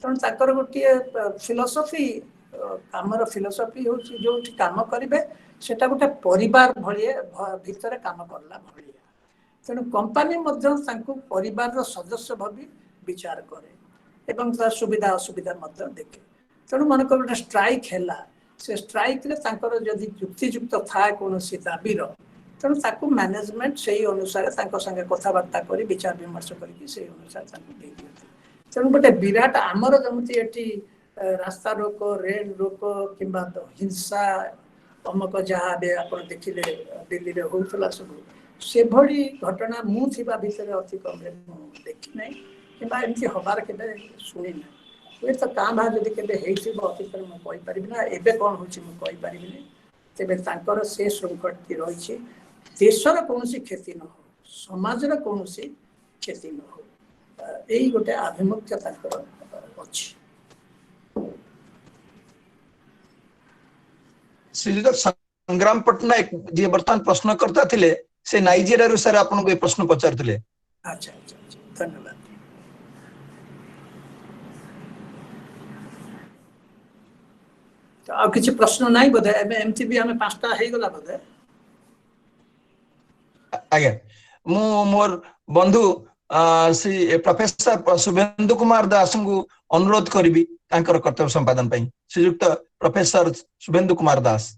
तेणु तांकर गोटे फिलोसफी कामर फिलोसफी हूँ जो काम करेंगे सेटा गोटे परिवार भाया भितर काम करला भाया तेणु कंपनी परिवार सदस्य भावी विचार करे एवं तार सुविधा असुविधा देखे तेणु मन कर गोटे स्ट्राइक है से स्ट्राइक जदि युक्तियुक्त था कौन दाबीर तेणु ताकू मैनेजमेंट से अनुसार संगे कथबार्ता कर विचार विमर्श कर तेणु गोटे विराट आमर जमी ये रास्ता रोक रेल रोक कि हिंसा अमक जहाँ आप देखिले दिल्ली में होता सब से भली घटना मुझे भितर अति कम देखी ना कि एमती हबार के शुणी ना हुए तो काँ भा जब के अतीत में मुझे ना एवं कौन होपारि तेज से श्रृंखलटी रही देशर कौन क्षति न हो समाजर कौन क्षति न हो यही गोटे आभिमुख्य अच्छी श्रीयुक्त संग्राम पट्टनायक जी बर्तमान प्रश्न करता थे से नाइजेरिया सर आपन प्रश्न पचारते। अच्छा अच्छा अच्छा धन्यवाद। तो आ किसी प्रश्न नहीं बोधे एमती भी हमें 5टा हो गला बोधे। आज्ञा मु मोर बंधु श्री प्रोफेसर शुभेन्दु कुमार दास को अनुरोध करी कर्तव्य संपादन पाई श्रीयुक्त प्रोफेसर शुभेन्दु कुमार दास।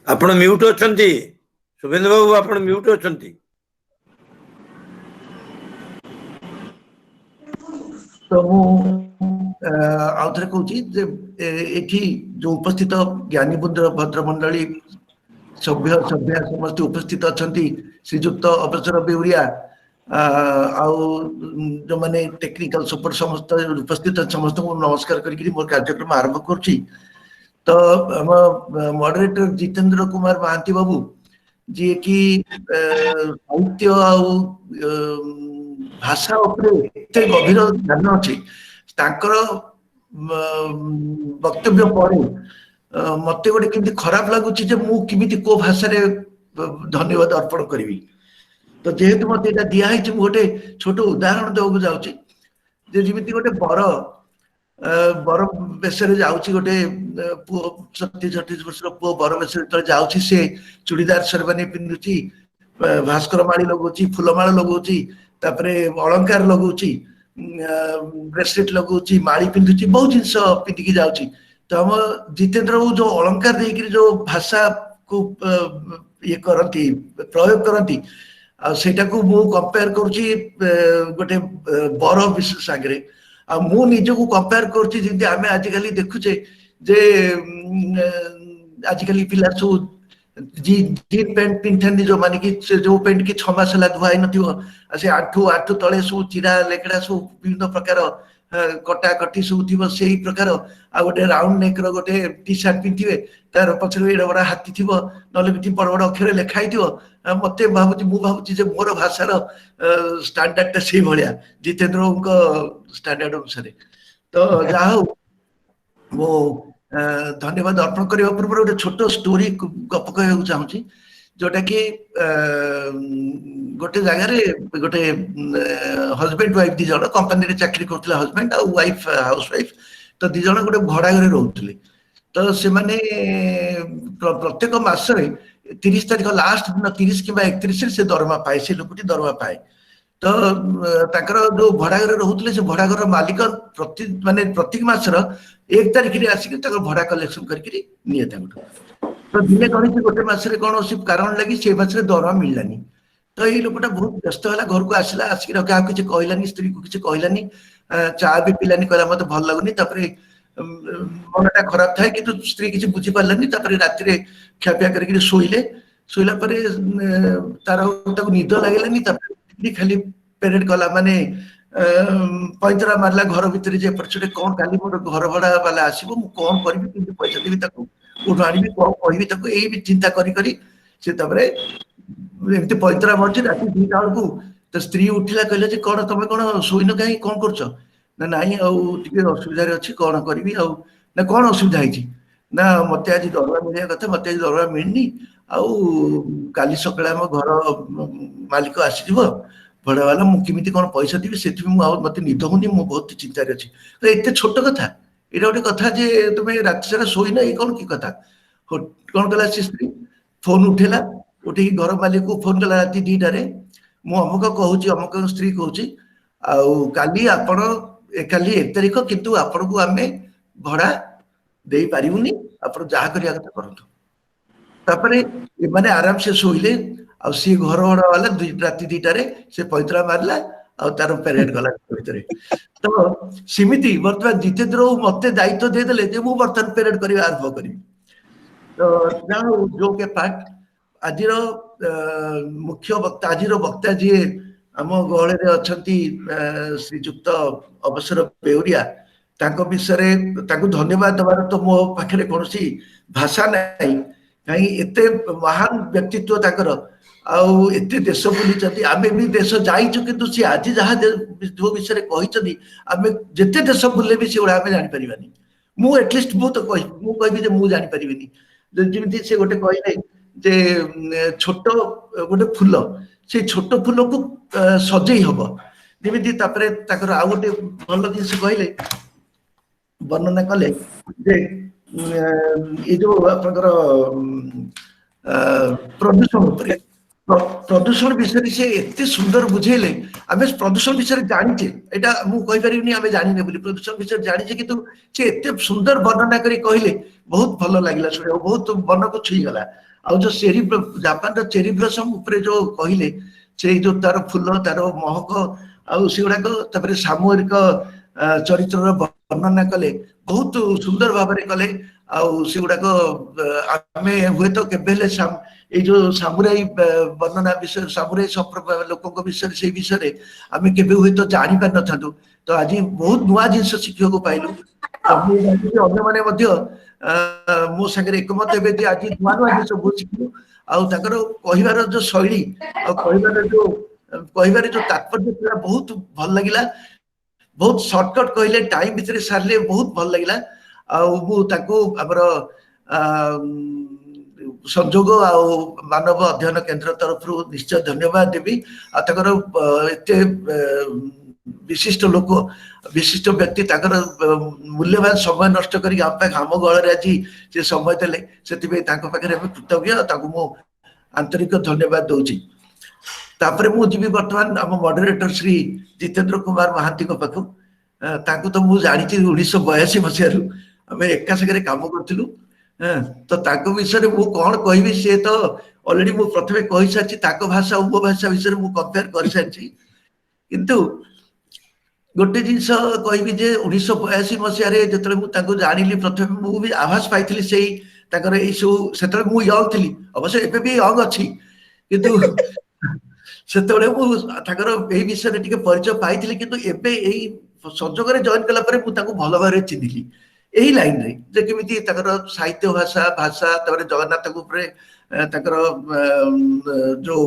आपण म्यूट अछंती शुभेंद्र बाबू आपण म्यूट अछंती। तो आउथरे कहूँ एठी जो उपस्थित ज्ञानी भद्रमंडली सभ्य सभ्या समस्त उपस्थित अछंती श्रीयुक्त अवसर बेउरिया जो माने टेक्निकल सपोर्ट समस्त उपस्थित समस्त को नमस्कार करके मोर कार्यक्रम आरंभ करछि। तो हम मॉडरेटर जितेंद्र कुमार महांती बाबू जी की साहित्य भाषा उपरे गभीर ज्ञान अच्छी वक्तव्य पर मत गोटे केमती खराब लगुच मुझे को भाषा धन्यवाद अर्पण करी। तो जेहेतु मत यहाँ दिखाई गोटे छोट उदाहरण देवाक जाऊँगी जमी गोटे बर बेस गोटे पुओ 37 वर्षर पुओ बर बेस जाऊँगी से चूड़ीदार शेरवानी पिंधुची भास्कर माड़ी लगुची फूलमाला लगुची अलंकार लगुची ब्रेसलेट लगुची माड़ी पिंधुची बहुत जिनस पिंधिकी जाऊँगी। तो हम जितेंद्र बाबू जो अलंकार देकर जो भाषा को ये करती प्रयोग करती सेटा को मु कंपेयर करुची गोटे बर विशेष सागरे मु निजको कंपेयर करुची जमी आम आजिकल देखुचे जे आजिकल पिला सब जीन पैंट पिंधे जो माने कि जो पैंट की 6 मास है धुआई नथिबो से आठू आठू तले सब चिरा लेकड़ा सब विभिन्न प्रकार कटा कटी सब थी से प्रकार आ गोटे राउंड नेक गोटे टी सर्ट पिंधे तार पछरे एडा बड़ा हाथी थी ना बड़ बड़ अक्षर लिखाई मत भावुँ मोर भाषार स्टांडर्ड से भाया जितेन्द्र स्टांडर्ड अनुसार तो जहा हो मो धन्यवाद अर्पण करने पूर्व गोटे छोट स्टोरी गप कह चाहूँगी जोटा कि गोटे जगार गोटे हजबैंड वाइफ दी जन कंपनी चाकरी करते हजबैंड आ वाइफ हाउस वाइफ तो दी जन गोटे भड़ा घर रोते तो से माने प्रत्येक मासरे 30 तारीख लास्ट दिन 30 कि 31 से दरमा पाए से लोकटी दरमा पाए तो ताकर जो भड़ा घर रोते से भड़ा घर मालिक प्रत्येक मासर 1 तारीख रे आसिक भड़ा कलेक्शन करके निये तो दिने कहीं गोटे मसरे कौन कारण लगी से मसरे दरमा मिललानी तो ये लोकटा बहुत व्यस्त है घर को आसला आसिक क्या किसी कहलानी स्त्री को किसी कहलानी चा भी पिलानी कहला मत भल लगुनि मनटा खराब थाए कि स्त्री किसी बुझी पारानी राति ଖିଆପିଆ କରିକି ଶୋଇଲେ ଶୋଇଲା ପରେ ତାର ତାକୁ ନିଦ ଲାଗିଲାନି ତାପରେ ଖାଲି ପେରେଡ କଲା ମାନେ ପଇଁତରା ମାରିଲା ଘର ଭିତରେ ଯେ ଏପଟେ ସେପଟେ କଣ କାଲି ମୋର ଘର ଭଡା ବାଲା ଆସିବ ମୁଁ କଣ କରିବି କେମିତି ପଇସା ଦେବି ତାକୁ କୋଉଠୁ ଆଣିବି କଣ କହିବି ତାକୁ ଏଇ ବି ଚିନ୍ତା କରି କରି ସେ ତାପରେ ଏମିତି ପଇଁତରା ମାରୁଛି ରାତି 2ଟା ବେଳକୁ ତ ସ୍ତ୍ରୀ ଉଠିଲା କହିଲା ଯେ କଣ ତମେ କଣ ଶୋଇନ କାହିଁ କଣ କରୁଛ ନା ନାଇଁ ଆଉ ଟିକେ ଅସୁବିଧାରେ ଅଛି କଣ କରିବି ଆଉ ନା କଣ ଅସୁବିଧା ହେଇଛି ନା ମତେ ଆଜି ଦରମା ମିଳିବା କଥା ମତେ ଆଜି ଦରମା ମିଳିନି ଆଉ କାଲି ସକାଳେ ଆମ ଘର ମାଲିକ ଆସିଯିବ ଭଡା ବାଲା ମୁଁ କେମିତି କଣ ପଇସା ଦେବି ସେଥିପାଇଁ ମୁଁ ଆଉ ମତେ ନିଦ ହଉନି ମୁଁ ବହୁତ ଚିନ୍ତାରେ ଅଛି ଏତେ ଛୋଟ କଥା ଏଇଟା ଗୋଟେ କଥା ଯେ ତୁମେ ରାତି ସାରା ଶୋଇନ ଏଇ କଣ କି କଥା କଣ କଲା ସେ ସ୍ତ୍ରୀ ଫୋନ ଉଠେଇଲା ଉଠେଇକି ଘର ମାଲିକକୁ ଫୋନ କଲା ରାତି 2ଟାରେ ମୁଁ ଅମୁକ କହୁଛି ଅମୁକ ସ୍ତ୍ରୀ କହୁଛି ଆଉ କାଲି ଆପଣ କାଲି 1 ତାରିଖ କିନ୍ତୁ ଆପଣଙ୍କୁ ଆମେ ଭଡା ଦେଇ ପାରିବୁନି ଆପଣ ଯାହା କରିବା କଥା କରନ୍ତୁ ତାପରେ ଏମାନେ ଆରାମ ସେ ଶୋଇଲେ ଆଉ ସି ଘର ଭଡା ବାଲା ରାତି 2ଟାରେ ସେ ପଇଁତରା ମାରିଲା ଆଉ ତାର ପେରେଡ ଗଲା ଭିତରେ ତ ସେମିତି ବର୍ତ୍ତମାନ ଜିତେନ୍ଦ୍ର ମତେ ଦାୟିତ୍ୱ ଦେଇଦେଲେ ଯେ ମୁଁ ବର୍ତ୍ତମାନ ପେରେଡ କରିବା ଆରମ୍ଭ କରିବି ତ ଯାହା ଯୋଉ କେ ପାର୍ଟ ଆଜିର ମୁଖ୍ୟ ବକ୍ତା ଆଜିର ବକ୍ତା ଯିଏ ଆମ ଗହଳରେ ଅଛନ୍ତି ଶ୍ରୀଯୁକ୍ତ ଅବସର ବେଉରିଆ ତାଙ୍କ ବିଷୟରେ ତାଙ୍କୁ ଧନ୍ୟବାଦ ଦେବାର ତ ମୋ ପାଖରେ କୌଣସି ଭାଷା ନାହିଁ କାହିଁ ଏତେ ମହାନ ବ୍ୟକ୍ତିତ୍ୱ ତାଙ୍କର ଆଉ ଏତେ ଦେଶ ବୁଲିଛନ୍ତି ଆମେ ବି ଦେଶ ଯାଇଛୁ କିନ୍ତୁ ସେ ଆଜି ଯାହା ଯୋଉ ବିଷୟରେ କହିଛନ୍ତି ଆମେ ଯେତେ ଦେଶ ବୁଲିଲେ ବି ସେଗୁଡା ଆମେ ଜାଣିପାରିବାନି ମୁଁ ଏଟଲିଷ୍ଟ ମୁଁ ତ କହିବି ଯେ ମୁଁ ଜାଣିପାରିବିନି ଯେମିତି ସେ ଗୋଟେ କହିଲେ ଯେ ଛୋଟ ଗୋଟେ ଫୁଲ ସେ ଛୋଟ ଫୁଲକୁ ସଜେଇ ହବ ଯେମିତି ତାପରେ ତାଙ୍କର ଆଉ ଗୋଟେ ଭଲ ଜିନିଷ କହିଲେ ବର୍ଣ୍ଣନା କଲେ ଯେ ଏଇ ଯୋଉ ଆପଣଙ୍କର ପ୍ରଦୂଷଣ ଉପରେ ପ୍ରଦୂଷଣ ବିଷୟରେ ସେ ଏତେ ସୁନ୍ଦର ବୁଝେଇଲେ ଆମେ ପ୍ରଦୂଷଣ ବିଷୟରେ ଜାଣିଛେ ଏଇଟା ମୁଁ କହିପାରିବିନି ଆମେ ଜାଣିନେ ବୋଲି ପ୍ରଦୂଷଣ ବିଷୟରେ ଜାଣିଛେ କିନ୍ତୁ ସେ ଏତେ ସୁନ୍ଦର ବର୍ଣ୍ଣନା କରି କହିଲେ ବହୁତ ଭଲ ଲାଗିଲା ଶୁଣିବାକୁ ବହୁତ ମନକୁ ଛୁଇଁଗଲା ଆଉ ଯୋଉ ଜାପାନର ଚେରି ବ୍ଲସମ ଉପରେ ଯୋଉ କହିଲେ ସେଇ ଯୋଉ ତାର ଫୁଲ ତାର ମହକ ଆଉ ସେଗୁଡାକ ତାପରେ ସାମୂହିକ ଚରିତ୍ରର ବର୍ଣ୍ଣନା କଲେ ବହୁତ ସୁନ୍ଦର ଭାବରେ କଲେ ଆଉ ସେଗୁଡାକ ଆମେ ହୁଏତ କେବେ ହେଲେ ଏଇ ଯୋଉ ସାମୁରାଇ ବର୍ଣ୍ଣନା ବିଷୟ ସାମୁରାଇ ଲୋକଙ୍କ ବିଷୟରେ ସେଇ ବିଷୟରେ ଆମେ କେବେ ହୁଏତ ଜାଣିପାରିନଥାନ୍ତୁ ତ ଆଜି ବହୁତ ନୂଆ ଜିନିଷ ଶିଖିବାକୁ ପାଇଲୁ ଅନ୍ୟମାନେ ମଧ୍ୟ ମୋ ସାଙ୍ଗରେ ଏକମତ ହେବେ ଯେ ଆଜି ନୂଆ ନୂଆ ଜିନିଷ ବହୁତ ଶିଖିଲୁ ଆଉ ତାଙ୍କର କହିବାର ଯୋଉ ଶୈଳୀ ଆଉ କହିବାର ଯୋଉ ତାତ୍ପର୍ଯ୍ୟ ଥିଲା ବହୁତ ଭଲ ଲାଗିଲା ବହୁତ ସର୍ଟକଟ କହିଲେ ଟାଇମ ଭିତରେ ସାରିଲେ ବହୁତ ଭଲ ଲାଗିଲା ଆଉ ମୁଁ ତାକୁ ଆମର ସଂଯୋଗ ଆଉ ମାନବ ଅଧ୍ୟୟନ କେନ୍ଦ୍ର ତରଫରୁ ନିଶ୍ଚୟ ଧନ୍ୟବାଦ ଦେବି ଆଉ ତାଙ୍କର ଏତେ ବିଶିଷ୍ଟ ଲୋକ ବିଶିଷ୍ଟ ବ୍ୟକ୍ତି ତାଙ୍କର ମୂଲ୍ୟବାନ ସମୟ ନଷ୍ଟ କରିକି ଆମ ଗଳରେ ଆଜି ସେ ସମୟ ଦେଲେ ସେଥିପାଇଁ ତାଙ୍କ ପାଖରେ ଆମେ କୃତଜ୍ଞ ତାଙ୍କୁ ମୁଁ ଆନ୍ତରିକ ଧନ୍ୟବାଦ ଦଉଛି ତାପରେ ମୁଁ ଯିବି ବର୍ତ୍ତମାନ ଆମ ମଡରେଟର ଶ୍ରୀ ଜିତେନ୍ଦ୍ର କୁମାର ମହାନ୍ତିଙ୍କ ପାଖକୁ ତାଙ୍କୁ ତ ମୁଁ ଜାଣିଛି 1982 ମସିହାରୁ ଆମେ ଏକା ସାଙ୍ଗରେ କାମ କରୁଥିଲୁ ତ ତାଙ୍କ ବିଷୟରେ ମୁଁ କଣ କହିବି ସେ ତ ଅଲରେଡି ମୁଁ ପ୍ରଥମେ କହିସାରିଛି ତାଙ୍କ ଭାଷା ଆଉ ମୋ ଭାଷା ବିଷୟରେ ମୁଁ କମ୍ପେୟାର କରିସାରିଛି କିନ୍ତୁ ଗୋଟେ ଜିନିଷ କହିବି ଯେ 1982 ମସିହାରେ ଯେତେବେଳେ ମୁଁ ତାଙ୍କୁ ଜାଣିଲି ପ୍ରଥମେ ମୁଁ ବି ଆଭାସ ପାଇଥିଲି ସେଇ ତାଙ୍କର ଏଇ ସବୁ ସେତେବେଳେ ମୁଁ ୟଙ୍ଗ ଥିଲି, ଅବଶ୍ୟ ଏବେ ବି ୟଙ୍ଗ ଅଛି, କିନ୍ତୁ ସେତେବେଳେ ମୁଁ ତାଙ୍କର ଏଇ ବିଷୟରେ ଟିକେ ପରିଚୟ ପାଇଥିଲି, କିନ୍ତୁ ଏବେ ଏଇ ସଂଯୋଗରେ ଜଏନ କଲା ପରେ ମୁଁ ତାଙ୍କୁ ଭଲ ଭାବରେ ଚିହ୍ନିଲି ଏହି ଲାଇନରେ, ଯେ କେମିତି ତାଙ୍କର ସାହିତ୍ୟ ଭାଷା ତାପରେ ଜଗନ୍ନାଥଙ୍କ ଉପରେ ତାଙ୍କର ଯୋଉ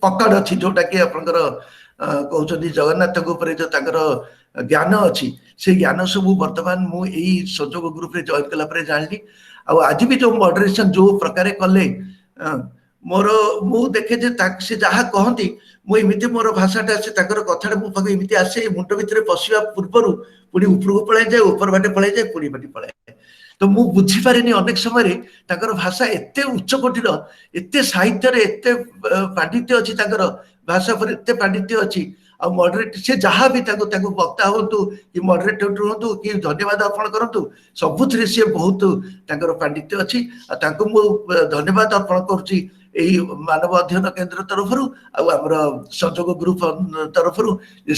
ପକଡ଼ ଅଛି, ଯୋଉଟା କି ଆପଣଙ୍କର କହୁଛନ୍ତି ଜଗନ୍ନାଥଙ୍କ ଉପରେ ଯୋଉ ତାଙ୍କର ଜ୍ଞାନ ଅଛି, ସେଇ ଜ୍ଞାନ ସବୁ ବର୍ତ୍ତମାନ ମୁଁ ଏଇ ସଂଯୋଗ ଗ୍ରୁପରେ ଜଏନ କଲା ପରେ ଜାଣିଲି। ଆଉ ଆଜି ବି ଯୋଉ ମଡରେସନ ଯୋଉ ପ୍ରକାରେ କଲେ, ମୋର ମୁଁ ଦେଖେ ଯେ ସେ ଯାହା କହନ୍ତି ମୁଁ ଏମିତି ମୋର ଭାଷାଟା ଆସେ, ତାଙ୍କର କଥାଟା ମୋ ପାଖକୁ ଏମିତି ଆସେ, ମୁଣ୍ଡ ଭିତରେ ପଶିବା ପୂର୍ବରୁ ପୁଣି ଉପରକୁ ପଳାଇଯାଏ, ଉପର ବାଟେ ପଳାଇଯାଏ, ପୁଣି ବାଟେ ପଳାଇଯାଏ। ତ ମୁଁ ବୁଝିପାରିନି ଅନେକ ସମୟରେ ତାଙ୍କର ଭାଷା ଏତେ ଉଚ୍ଚ କୋଟିର, ଏତେ ସାହିତ୍ୟରେ ଏତେ ପାଣ୍ଡିତ୍ୟ ଅଛି, ତାଙ୍କର ଭାଷା ଉପରେ ଏତେ ପାଣ୍ଡିତ୍ୟ ଅଛି। ଆଉ ମଡରେଟ ସେ ଯାହା ବି ତାଙ୍କୁ ବକ୍ତା ହୁଅନ୍ତୁ କି ମଡରେଟର ହୁଅନ୍ତୁ କି ଧନ୍ୟବାଦ ଅର୍ପଣ କରନ୍ତୁ, ସବୁଥିରେ ସିଏ ବହୁତ ତାଙ୍କର ପାଣ୍ଡିତ୍ୟ ଅଛି। ଆଉ ତାଙ୍କୁ ମୁଁ ଧନ୍ୟବାଦ ଅର୍ପଣ କରୁଛି ଏଇ ମାନବ ଅଧ୍ୟୟନ କେନ୍ଦ୍ର ତରଫରୁ ଆଉ ଆମର ସଂଯୋଗ ଗ୍ରୁପ ତରଫରୁ,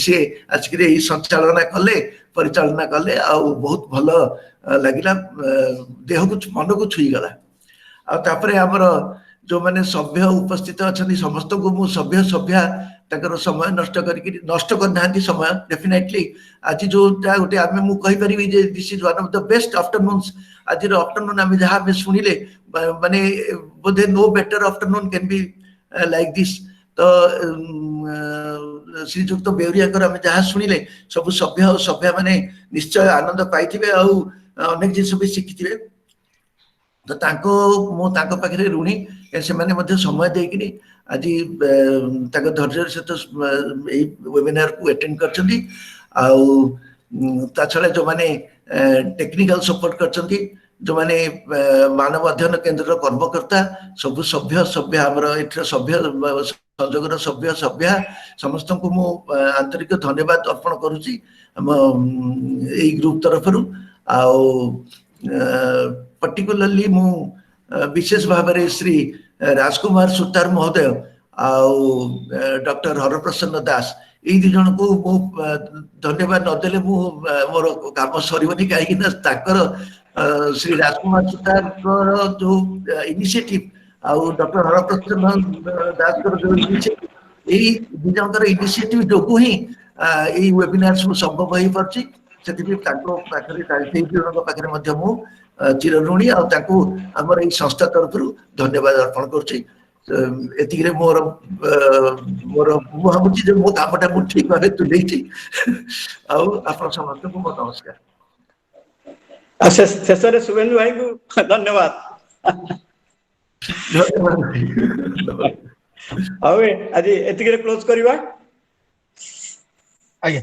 ସିଏ ଆସିକିରି ଏଇ ସଞ୍ଚାଳନା କଲେ, ପରିଚାଳନା କଲେ, ଆଉ ବହୁତ ଭଲ ଲାଗିଲା, ଦେହକୁ ମନକୁ ଛୁଇଁଗଲା। ଆଉ ତାପରେ ଆମର ଯୋଉମାନେ ସଭ୍ୟ ଉପସ୍ଥିତ ଅଛନ୍ତି ସମସ୍ତଙ୍କୁ ମୁଁ ସଭ୍ୟା ତାଙ୍କର ସମୟ ନଷ୍ଟ କରିନାହାନ୍ତି ସମୟ, ଡେଫିନେଟଲି ଆଜି ଯୋଉଟା ଗୋଟେ ଆମେ ମୁଁ କହିପାରିବି ଯେ this is one of the best afternoons. ଆଜିର ଆଫ୍ଟରନୁନ ଆମେ ଯାହା ଆମେ ଶୁଣିଲେ, ମାନେ ବୋଧେ no better afternoon can be like this. ତ ଶ୍ରୀଯୁକ୍ତ ବେଉରିଆଙ୍କର ଆମେ ଯାହା ଶୁଣିଲେ, ସବୁ ସଭ୍ୟ ଆଉ ସଭ୍ୟା ମାନେ ନିଶ୍ଚୟ ଆନନ୍ଦ ପାଇଥିବେ ଆଉ ଅନେକ ଜିନିଷ ବି ଶିଖିଥିବେ। ତ ମୁଁ ତାଙ୍କ ପାଖରେ ଋଣୀ, ସେମାନେ ମଧ୍ୟ ସମୟ ଦେଇକିରି ଆଜି ତାଙ୍କ ଧୈର୍ଯ୍ୟର ସହିତ ଏଇ ୱେବିନାରକୁ ଆଟେଣ୍ଡ କରିଛନ୍ତି। ଆଉ ତା ଛଡ଼ା ଯୋଉମାନେ ଟେକ୍ନିକାଲ ସପୋର୍ଟ କରିଛନ୍ତି, ଯୋଉମାନେ ମାନବ ଅଧ୍ୟୟନ କେନ୍ଦ୍ରର କର୍ମକର୍ତ୍ତା, ସବୁ ସଭ୍ୟ ଆମର ଏଠିର ସଂଯୋଗର ସଭ୍ୟା ସମସ୍ତଙ୍କୁ ମୁଁ ଆନ୍ତରିକ ଧନ୍ୟବାଦ ଅର୍ପଣ କରୁଛି ଆମ ଏଇ ଗ୍ରୁପ ତରଫରୁ। ଆଉ ପର୍ଟିକୁଲାରଲି ମୁଁ ବିଶେଷ ଭାବରେ ଶ୍ରୀ ରାଜକୁମାର ସୁତାର ମହୋଦୟ ଆଉ ଡକ୍ଟର ହରପ୍ରସନ୍ନ ଦାସ, ଏଇ ଦି ଜଣଙ୍କୁ ମୁଁ ଧନ୍ୟବାଦ ନଦେଲେ ମୋର କାମ ସରିବନି, କାହିଁକି ନା ତାଙ୍କର ଶ୍ରୀ ରାଜକୁମାର ସୁତାରଙ୍କର ଯୋଉ ଇନିସିଏଟିଭ ଆଉ ଡକ୍ଟର ହରପ୍ରସନ୍ନ ଦାସଙ୍କର ଯୋଉ ଇନିସିଏଟିଭ, ଏଇ ଦି ଜଣଙ୍କର ଇନିସିଏଟିଭ ଯୋଗୁ ହିଁ ଏଇ ୱେବିନାର ସବୁ ସମ୍ଭବ ହେଇପାରୁଛି। ସେଥିପାଇଁ ତାଙ୍କ ପାଖରେ, ସେଇ ଜଣଙ୍କ ପାଖରେ ମଧ୍ୟ ମୁଁ ଚିରଋଣୀ, ଆଉ ତାଙ୍କୁ ଆମର ଏଇ ସଂସ୍ଥା ତରଫରୁ ଧନ୍ୟବାଦ ଅର୍ପଣ କରୁଛି। ଏତିକିରେ ମୁଁ ଭାବୁଛି ଯେ ମୋ କାମଟା ମୁଁ ଠିକ ଭାବେ ତୁଲେଇଛି। ଆଉ ଆପଣ ସମସ୍ତଙ୍କୁ ମୋ ନମସ୍କାର। ଶେଷରେ ଶୁଭେନ୍ଦୁ ଭାଇଙ୍କୁ ଧନ୍ୟବାଦ। ଧନ୍ୟବାଦ। ଆଉ ଆଜି ଏତିକିରେ କ୍ଲୋଜ କରିବା। ଆଜ୍ଞା।